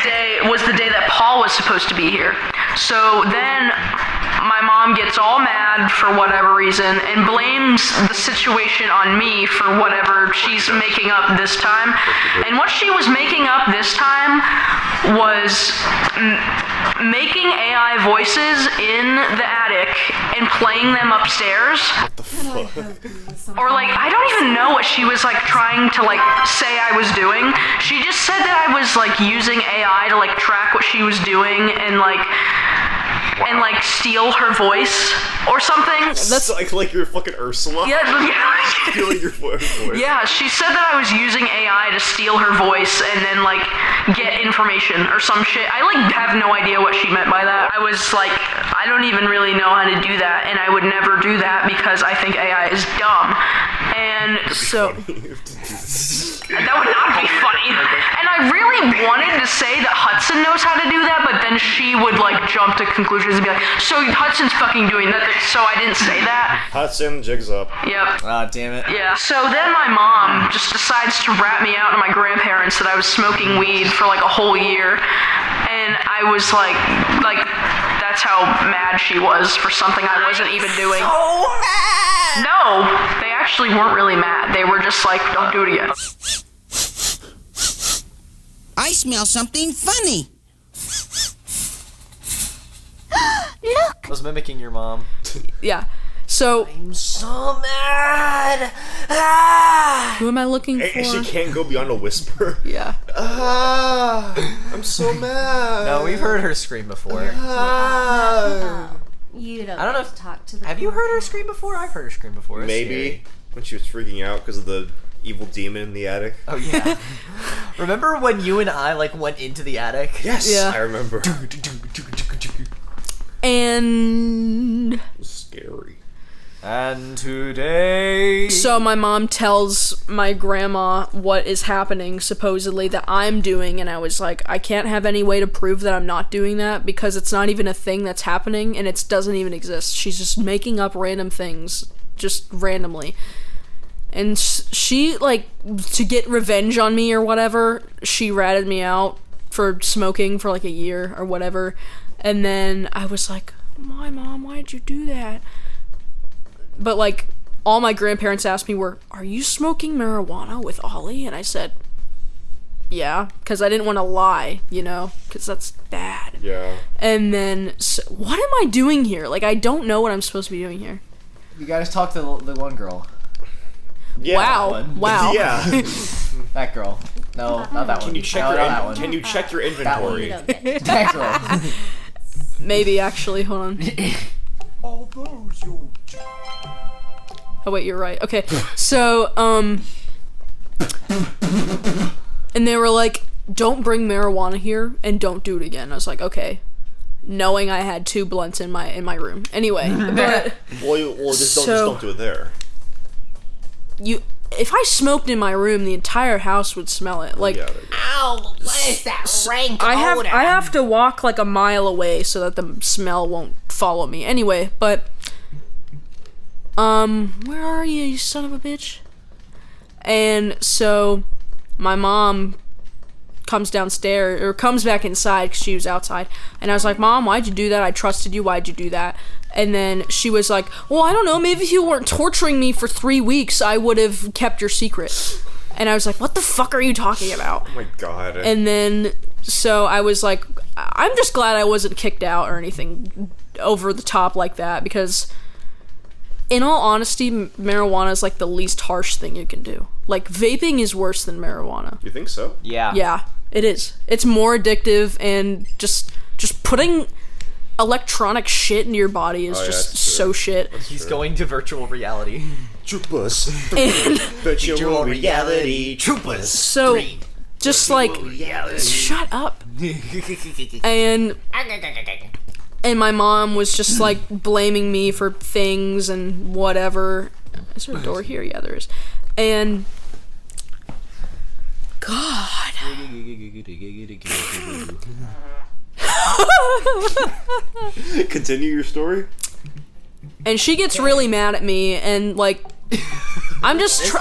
day that Paul was supposed to be here. So then my mom gets all mad for whatever reason and blames the situation on me for whatever she's making up this time. And what she was making up this time was making AI voices in the attic and playing them upstairs. What the fuck? Or like, I don't even know what she was like trying to like say I was doing. She just said that I was like using AI to like track what she was doing and like steal her voice or something. That's like you're fucking Ursula. Yeah. Stealing your voice. Yeah, she said that I was using AI to steal her voice and then like get information or some shit. I like have no idea what she meant by that. I was like, I don't even really know how to do that, and I would never do that because I think AI is dumb. And so that would not be funny. And I really wanted to say that Hudson knows how to do that, but then she would like jump to conclusions and be like, "So Hudson's fucking doing that," so I didn't say that. Hudson, jigs up. Yep. Ah, damn it. Yeah. So then my mom just decides to rat me out to my grandparents that I was smoking weed for like a whole year. And I was like that's how mad she was for something I wasn't even doing. So mad. No, they actually weren't really mad. They were just like, "Don't do it again." I smell something funny. I was mimicking your mom. Yeah. So I'm so mad. who am I looking for? She can't go beyond a whisper. Yeah. I'm so mad. No, we've heard her scream before. You don't. I don't know get if- to talk to the. Have you heard her scream before? I've heard her scream before. It's Maybe scary. when she was freaking out because of the evil demon in the attic. Oh yeah. Remember when you and I like went into the attic? Yes, Yeah. I remember. And It was scary. And today. so my mom tells my grandma what is happening, supposedly, that I'm doing, and I was like, I can't have any way to prove that I'm not doing that because it's not even a thing that's happening and it doesn't even exist. She's just making up random things, just randomly. And she, like, to get revenge on me or whatever, she ratted me out for smoking for like a year or whatever. And then I was like, my mom, why'd you do that? But, like, all my grandparents asked me were, are you smoking marijuana with Ollie? And I said, yeah, because I didn't want to lie, you know, because that's bad. Yeah. And then, so, what am I doing here? Like, I don't know what I'm supposed to be doing here. You gotta talk to the one girl. Yeah. Wow. Wow. Yeah. That girl. No, not that one. Can you check no, your not that one. Can you check your You inventory? don't get to That girl. Maybe, actually. Hold on. Oh, wait, you're right. Okay. So, and they were like, don't bring marijuana here and don't do it again. I was like, okay. Knowing I had 2 blunts in my room. Anyway, but Well, just So- don't do it there. if I smoked in my room, the entire house would smell it. Like, Yeah, there you go. Ow! What is that rank I have to walk like a mile away so that the smell won't follow me. Anyway, but where are you son of a bitch? And so my mom comes downstairs or comes back inside because she was outside, and I was like, Mom, why'd you do that? I trusted you. Why'd you do that? And then she was like, well, I don't know, maybe if you weren't torturing me for 3 weeks, I would have kept your secret. And I was like, what the fuck are you talking about? Oh my god. And then, so I was like, I'm just glad I wasn't kicked out or anything over the top like that, because in all honesty, marijuana is like the least harsh thing you can do. Like, vaping is worse than marijuana. You think so? Yeah. Yeah, it is. It's more addictive, and just putting electronic shit into your body is Oh, yeah, just that's true. so shit. He's going to virtual reality. Troopers. And Virtual reality. Troopers. so, just like, shut up. And my mom was just like blaming me for things and whatever. Is there a door here? Yeah, there is. And God. Continue your story. And she gets really mad at me, and like, I'm just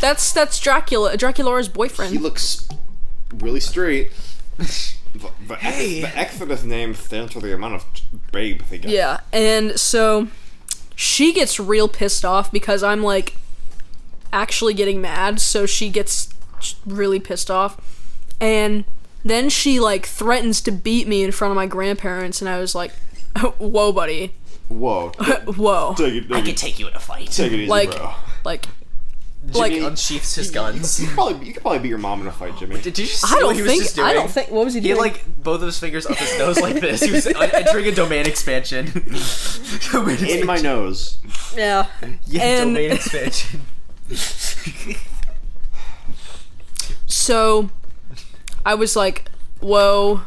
that's Dracula, Dracula's boyfriend. He looks really straight. The X of his name stands for the amount of babe they get. Yeah, and so she gets real pissed off because I'm like actually getting mad, so she gets really pissed off. And then she like threatens to beat me in front of my grandparents, and I was like, whoa, buddy. Whoa. Whoa. I could take you in a fight. Take it easy, Like, bro. like, Jimmy unsheaths his guns. You could probably beat your mom in a fight, Jimmy. Did you see I don't what he was think, just doing? I don't think, what was he He doing? had like both of his fingers up his nose like this. He was entering a domain expansion. In my nose. yeah. Yeah, And- domain expansion. So, I was like, whoa,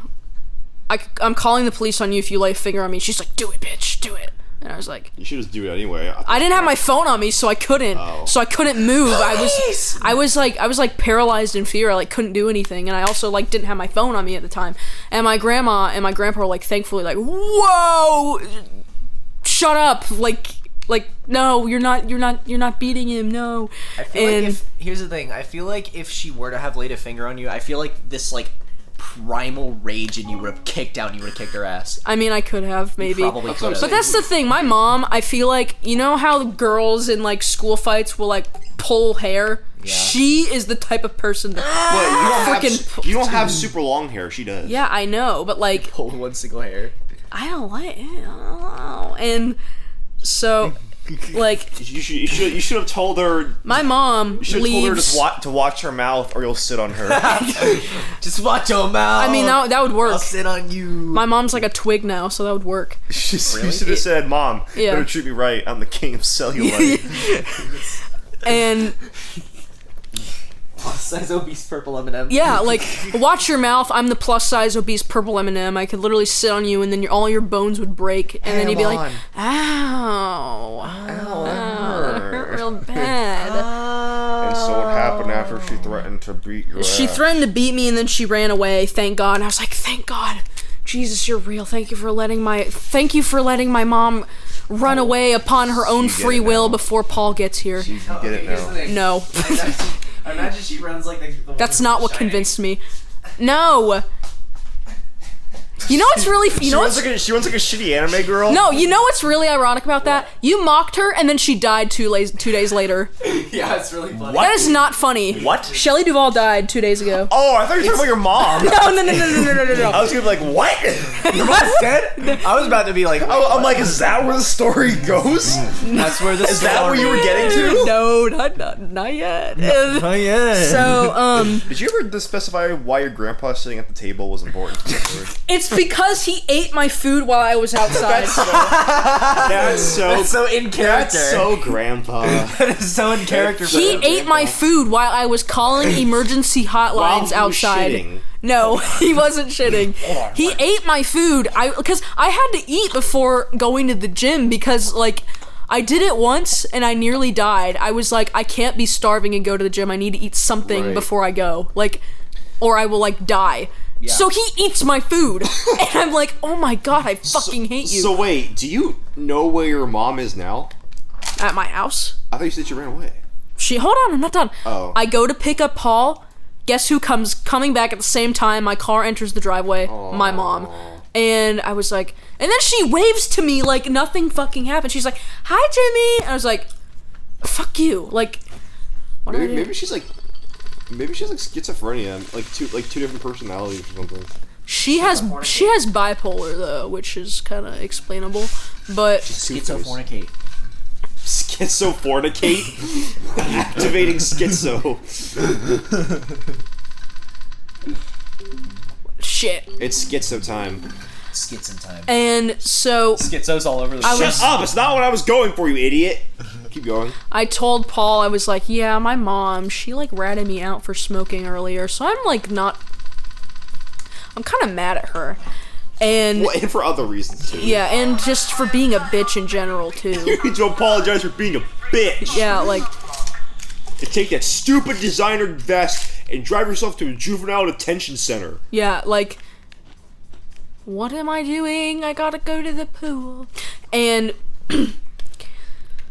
I'm calling the police on you if you lay a finger on me. She's like, do it, bitch, do it. And I was like, You should just do it anyway. I didn't have my phone on me, so I couldn't. Oh. So I couldn't move. I was like paralyzed in fear. I like couldn't do anything, and I also like didn't have my phone on me at the time. And my grandma and my grandpa were like, thankfully, like, whoa, shut up, like no, you're not beating him, no. I feel like here's the thing. I feel like if she were to have laid a finger on you, I feel like this like primal rage in you would have kicked out and you would have kicked her ass. I mean, I could have, maybe. Probably could have. But that's the thing. My mom, I feel like, you know how girls in like school fights will like pull hair? Yeah. She is the type of person that You don't have super long hair. She does. Yeah, I know, but like, Pull one single hair. I don't like it. I don't know. And So, like, You should have told her. my mom You should have told her leaves. to watch her mouth, or you'll sit on her. Just watch your mouth. I mean, that would work. I'll sit on you. My mom's like a twig now, so that would work. You should have said, "Mom, Yeah. better treat me right. I'm the king of cellulite." And Size obese purple M&M. yeah, like, watch your mouth. I'm the plus size obese purple M&M. I could literally sit on you, and then all your bones would break, and then you'd be like, "Ow, that hurt real bad." And so what happened after she threatened to beat your She ass? threatened to beat me, and then she ran away. Thank God. And I was like, "Thank God, Jesus, you're real. Thank you for letting my mom run away upon her own You get free it will now. before Paul gets here." You get it now. No. Imagine she runs like the That's not what convinced me. No. You know what's really... She runs like a shitty anime girl. No, you know what's really ironic about that? You mocked her, and then she died 2 days later. Yeah, it's really funny. That is not funny. What? Shelley Duvall died 2 days ago. Oh, I thought you were talking about your mom. No. I was gonna be like, what? Your mom's dead? I was about to be like, I'm like, is that where the story goes? that's where the Is that where you were getting to? No, not yet. Oh yeah. So, Did you ever specify why your grandpa sitting at the table was important to the story? it's because he ate my food while I was outside. That's so in character. That's so grandpa. That is so in character. He ate my food while I was calling emergency hotlines While he was outside. shitting. No, he wasn't shitting. He ate my food. Because I had to eat before going to the gym because, like, I did it once and I nearly died. I was like, I can't be starving and go to the gym. I need to eat something Right. before I go. Like, or I will, like, die. Yeah. So he eats my food. And I'm like, oh my God, I fucking hate you. So wait, do you know where your mom is now? At my house. I thought you said she ran away. Hold on, I'm not done. Oh. I go to pick up Paul. Guess who coming back at the same time? My car enters the driveway. My mom. And I was like, and then she waves to me like nothing fucking happened. She's like, "Hi, Jimmy." And I was like, "Fuck you." Like, what did I do? Maybe she's like schizophrenia, like two different personalities or something. She has bipolar though, which is kind of explainable. But Schizofornicate. Schizofornicate? Activating schizo. shit. It's schizo time. Schizo time. And so Schizo's all over the Shut up! It's not what I was going for, you idiot. Keep going. I told Paul, I was like, yeah, my mom, she like ratted me out for smoking earlier, so I'm like I'm kind of mad at her. And Well, and for other reasons too. yeah, and just for being a bitch in general too. You need to apologize for being a bitch. Yeah, like, And take that stupid designer vest and drive yourself to a juvenile detention center. yeah, like, what am I doing? I gotta go to the pool. And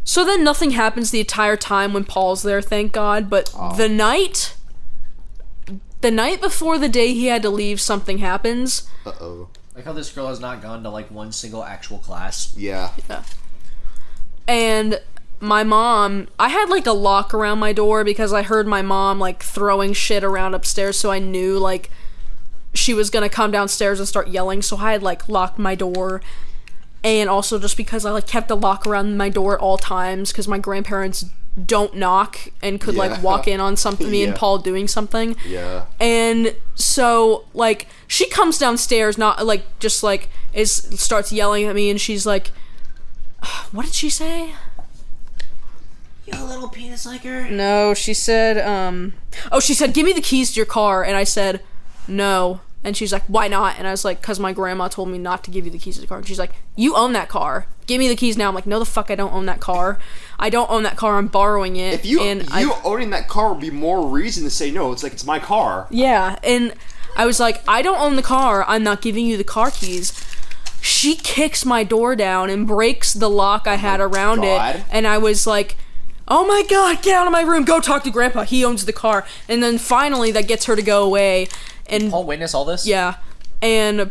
so then nothing happens the entire time when Paul's there, thank God, but the night before the day he had to leave, something happens. Uh-oh. Like how this girl has not gone to like one single actual class. Yeah. And my mom, I had like a lock around my door because I heard my mom like throwing shit around upstairs, so I knew like she was gonna come downstairs and start yelling, so I had like locked my door. And also just because I like kept the lock around my door at all times because my grandparents don't knock and could like walk in on something, me and Paul doing something. Yeah. And so like she comes downstairs, not like just like starts yelling at me, and she's like, what did she say? You little penis like her. No, she said, she said, give me the keys to your car. And I said, no. And she's like, why not? And I was like, because my grandma told me not to give you the keys to the car. And she's like, you own that car. Give me the keys now. I'm like, no, the fuck, I don't own that car. I don't own that car. I'm borrowing it. If you owning that car would be more reason to say no. It's like, it's my car. Yeah, and I was like, I don't own the car. I'm not giving you the car keys. She kicks my door down and breaks the lock I had around it. And I was like, oh my God, get out of my room. Go talk to Grandpa. He owns the car. And then finally that gets her to go away. And Did Paul witness all this? Yeah. And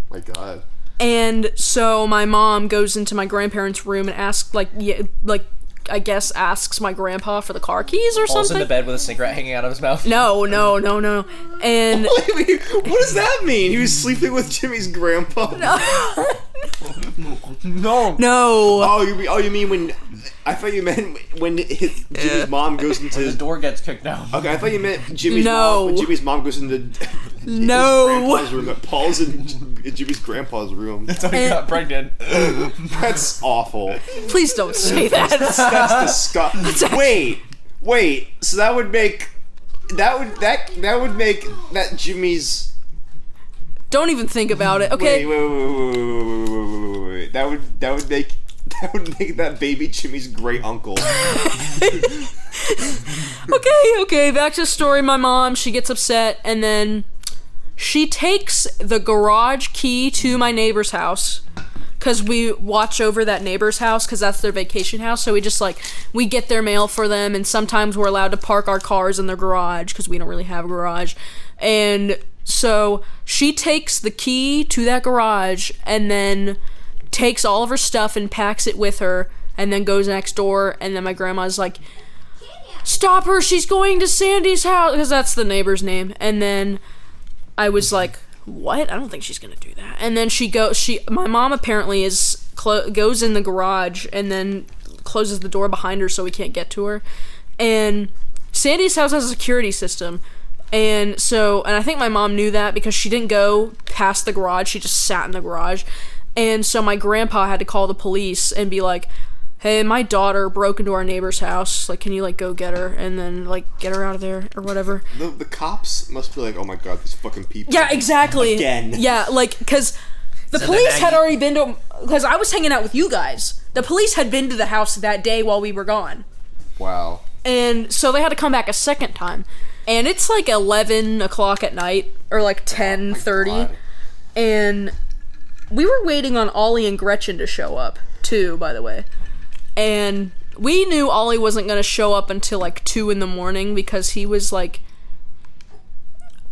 my God. And so my mom goes into my grandparents' room and asks, I guess asks my grandpa for the car keys or Paul's something. in the bed with a cigarette hanging out of his mouth. No. And what does that mean? He was sleeping with Jimmy's grandpa. No. No. Oh, you mean when? I thought you meant when Jimmy's mom goes into the door gets kicked down. Okay, I thought you meant Jimmy's No. mom. When Jimmy's mom goes into No. grandpa's room. That Paul's in Jimmy's grandpa's room. That's how he got pregnant. That's awful. Please don't say that. That's disgusting. Wait. So that would make that Jimmy's. Don't even think about it. Okay. Wait. That would make that baby Jimmy's great uncle. Okay, back to the story. My mom, she gets upset, and then she takes the garage key to my neighbor's house, because we watch over that neighbor's house, because that's their vacation house, so we get their mail for them, and sometimes we're allowed to park our cars in their garage, because we don't really have a garage, and so she takes the key to that garage, and then takes all of her stuff and packs it with her, and then goes next door, and then my grandma's like, stop her, she's going to Sandy's house, because that's the neighbor's name. And then I was like, what? I don't think she's gonna do that. And then my mom apparently goes in the garage and then closes the door behind her so we can't get to her. And Sandy's house has a security system, and I think my mom knew that because she didn't go past the garage, she just sat in the garage. And so my grandpa had to call the police and be like, hey, my daughter broke into our neighbor's house. Like, can you, go get her? And then, get her out of there or whatever. The cops must be like, oh my god, these fucking people. Yeah, exactly. Again. Yeah, because the police had already been to... Because I was hanging out with you guys. The police had been to the house that day while we were gone. Wow. And so they had to come back a second time. And it's 11 o'clock at night, or 10:30. And we were waiting on Ollie and Gretchen to show up, too, by the way. And we knew Ollie wasn't going to show up until 2 in the morning because he was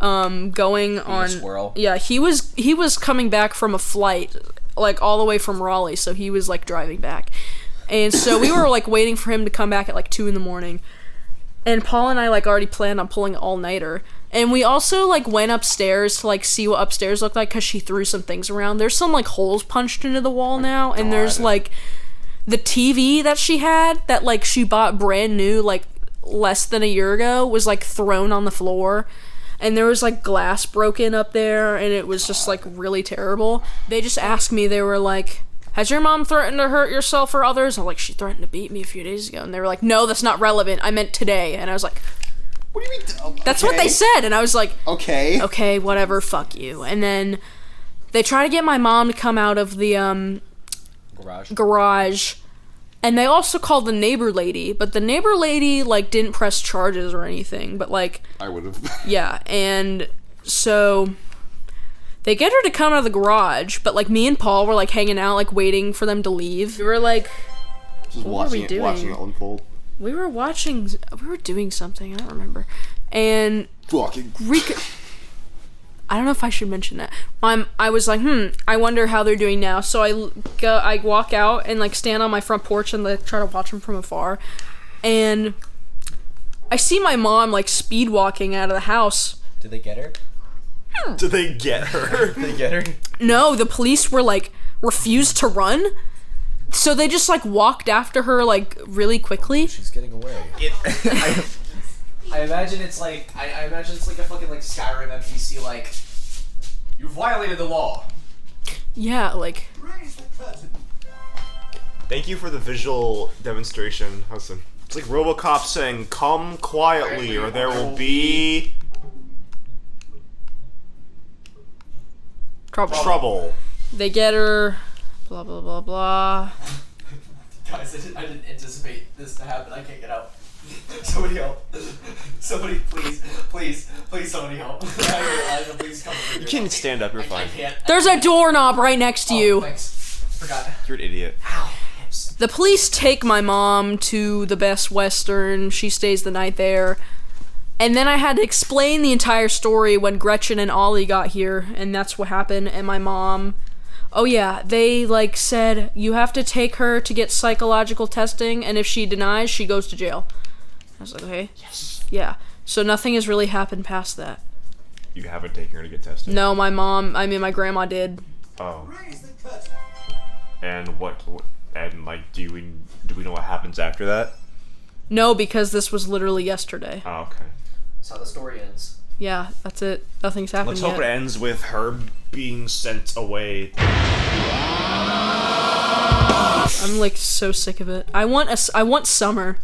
going on... Swirl. Yeah, he was coming back from a flight, all the way from Raleigh, so he was driving back. And so we were waiting for him to come back at 2 in the morning. And Paul and I already planned on pulling an all-nighter. And we also went upstairs to see what upstairs looked like because she threw some things around. There's some holes punched into the wall now, and there's the TV that she had that she bought brand new less than a year ago was thrown on the floor, and there was glass broken up there, and it was just really terrible. They just asked me, they were like, has your mom threatened to hurt yourself or others? I'm like, she threatened to beat me a few days ago. And they were like, no, that's not relevant, I meant today. And I was like, what do you mean? That's what they said. And I was like, okay, whatever, fuck you. And then they try to get my mom to come out of the garage, and they also called the neighbor lady, but the neighbor lady didn't press charges or anything, but I would have. Yeah. And so they get her to come out of the garage, but me and Paul were hanging out waiting for them to leave. We were just what were we doing? Watching it unfold. We were doing something, I don't remember. And fucking I don't know if I should mention that. I was like, I wonder how they're doing now. So I walk out and stand on my front porch and try to watch them from afar. And I see my mom speed walking out of the house. Did they get her? Did they get her? Did they get her? No, the police were refused to run. So they just walked after her really quickly. She's getting away. I imagine it's I imagine it's a fucking Skyrim NPC you violated the law. Yeah, Thank you for the visual demonstration, Hudson. It's like RoboCop saying, come quietly or there will be trouble. They get her, blah blah blah blah. Guys, I didn't anticipate this to happen. I can't get out. Somebody help. Somebody, please, somebody help. Please come. You can't stand up, you're fine. I can't. There's a doorknob right next to you. Thanks. Forgot. You're an idiot. Ow. The police take my mom to the Best Western. She stays the night there. And then I had to explain the entire story when Gretchen and Ollie got here, and that's what happened. And my mom, oh yeah, they said you have to take her to get psychological testing, and if she denies, she goes to jail. I was like, okay. Yes. Yeah. So nothing has really happened past that. You haven't taken her to get tested? No, my grandma did. Oh. And what and like do we know what happens after that? No, because this was literally yesterday. Oh, okay. That's how the story ends. Yeah, that's it. Nothing's happened Let's yet. hope it ends with her being sent away. I'm like so sick of it. I want summer.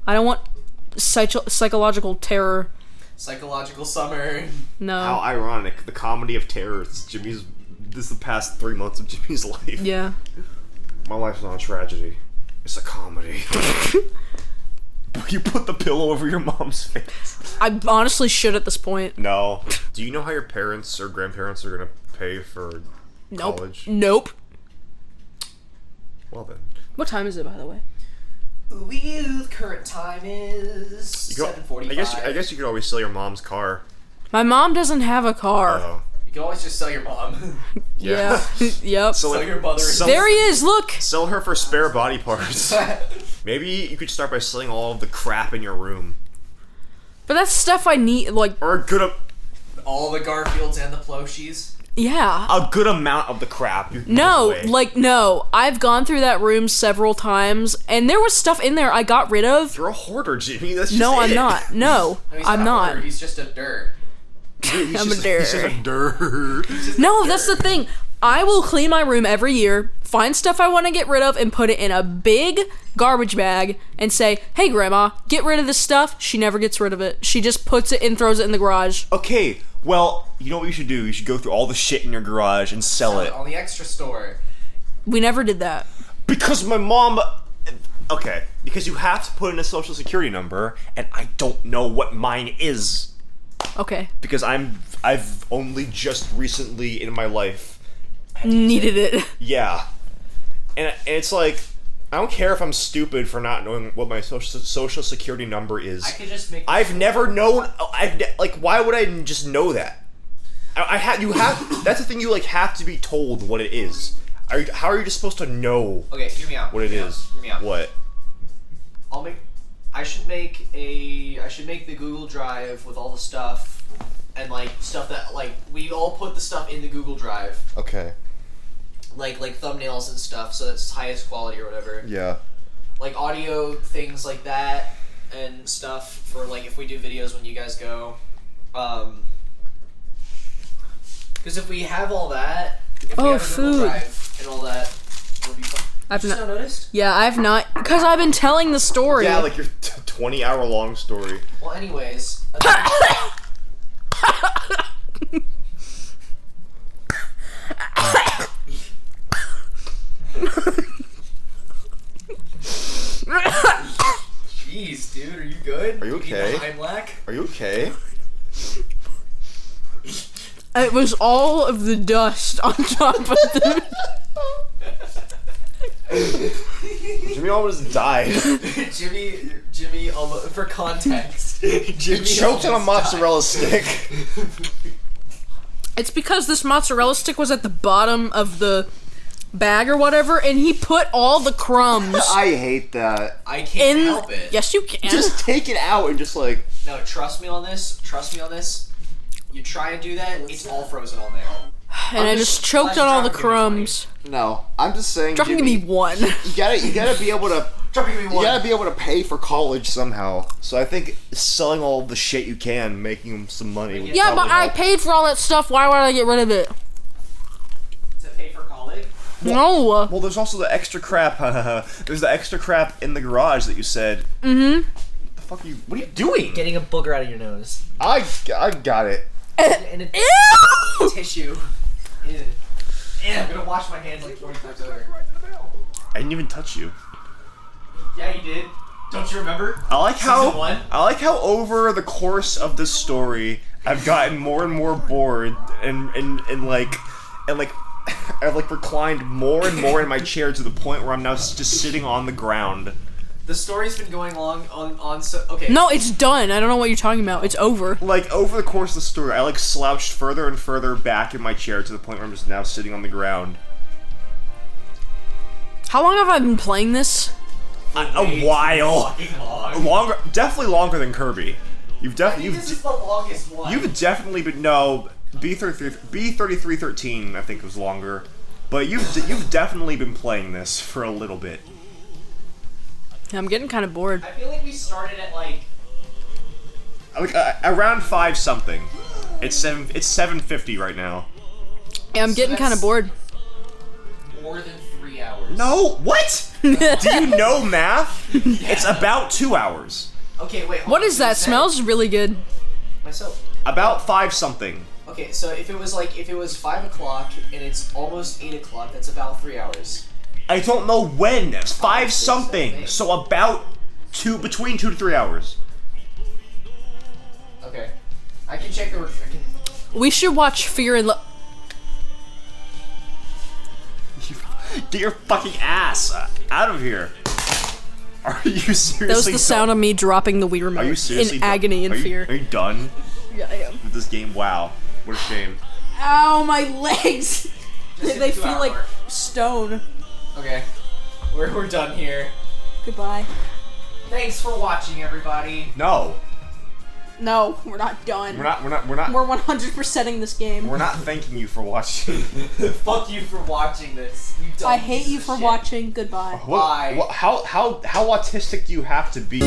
I don't want psychological terror. Psychological summer. No. How ironic. The comedy of terror. This is the past 3 months of Jimmy's life. Yeah. My life's not a tragedy. It's a comedy. You put the pillow over your mom's face. I honestly should at this point. No. Do you know how your parents or grandparents are gonna pay for college? Nope. Well then. What time is it, by the way? The current time is 7:45. I guess you could always sell your mom's car. My mom doesn't have a car. Oh. You can always just sell your mom. Yeah. Yep. Sell your mother. There he is. Look. Sell her for spare body parts. Maybe you could start by selling all of the crap in your room. But that's stuff I need. Like. Or a good. All the Garfields and the Ploshies. Yeah. A good amount of the crap. No, I've gone through that room several times, and there was stuff in there I got rid of. You're a hoarder, Jimmy. That's just No, it. I'm not. No, I'm not. He's just a dirt. I'm a dirt. He's just a dirt. No, that's the thing. I will clean my room every year, find stuff I want to get rid of, and put it in a big garbage bag and say, hey, Grandma, get rid of this stuff. She never gets rid of it. She just puts it and throws it in the garage. Okay, well, you know what you should do? You should go through all the shit in your garage and sell it. On the extra store. We never did that. Because my mom... Okay, because you have to put in a social security number, and I don't know what mine is. Okay. Because I've only just recently in my life... Needed it. Yeah. And it's like, I don't care if I'm stupid for not knowing what my social security number is. I could just make... I've never known... like, why would I just know that? You have... That's the thing, you, like, have to be told what it is. How are you just supposed to know Okay, hear me out. what it is? Hear me out. What? I should make the Google Drive with all the stuff and like stuff that like we all put the stuff in the Google Drive. Okay. Like thumbnails and stuff, so that's highest quality or whatever. Yeah. Like audio things like that and stuff for like if we do videos when you guys go. Because if we have all that, if we have a Google food. Drive and all that, it'll be fun. I've not noticed. Yeah, I've not, because I've been telling the story. Yeah, like your 20-hour long story. Well, anyways. Jeez, dude, are you good? Are you okay? Are you okay? It was all of the dust on top of the... Jimmy almost died. Jimmy, for context, Jimmy choked on a mozzarella stick. It's because this mozzarella stick was at the bottom of the bag or whatever, and he put all the crumbs. I hate that. I can't help it. Yes, you can. Just take it out and just like... No, trust me on this. You try and do that, it's all frozen on there. And I just choked on all the crumbs. No, I'm just saying. Dropping me one. You gotta be able to. Dropping me one. You gotta be able to pay for college somehow. So I think selling all the shit you can, making some money. Would Yeah, but I help. paid for all that stuff. Why would I get rid of it? To pay for college? No. Well, there's also the extra crap. There's the extra crap in the garage that you said. Mm-hmm. What the fuck are you? What are you doing? Getting a booger out of your nose. I got it. And a tissue. Ew. I'm gonna wash my hands like 20 times over. I didn't even touch you. Yeah, you did. Don't you remember? I like Season 1? how over the course of this story, I've gotten more and more bored and I've like reclined more and more in my chair to the point where I'm now just sitting on the ground. The story's been going along so okay. No, it's done. I don't know what you're talking about. It's over. Like over the course of the story, I like slouched further and further back in my chair to the point where I'm just now sitting on the ground. How long have I been playing this? A while. Longer, definitely longer than Kirby. This is the longest one. You've definitely been B3313 I think was longer. But you've definitely been playing this for a little bit. I'm getting kind of bored. I feel like we started at like around 5 something. It's 7:50 right now. Yeah, I'm getting kind of bored. more than 3 hours. No, what? Do you know math? It's about 2 hours. Okay, wait. What is that? Smells really good. Myself. About 5 something. Okay, so if it was 5 o'clock and it's almost 8 o'clock, that's about 3 hours. I don't know when. 5 something. So about between 2 to 3 hours. Okay, I can check the. We should watch Fear and Get your fucking ass out of here. Are you seriously? That was the sound of me dropping the Wii remote. Are you seriously in agony and fear? Are you done? Yeah, I am. With this game? Wow. What a shame. Ow, my legs! They hit the feel like hour. stone. Okay, we're done here. Goodbye. Thanks for watching, everybody. No. No, we're not done. We're not. We're 100%ing this game. We're not thanking you for watching. Fuck you for watching this. You dumb I hate piece you of for shit. watching. Goodbye. Bye. How autistic do you have to be?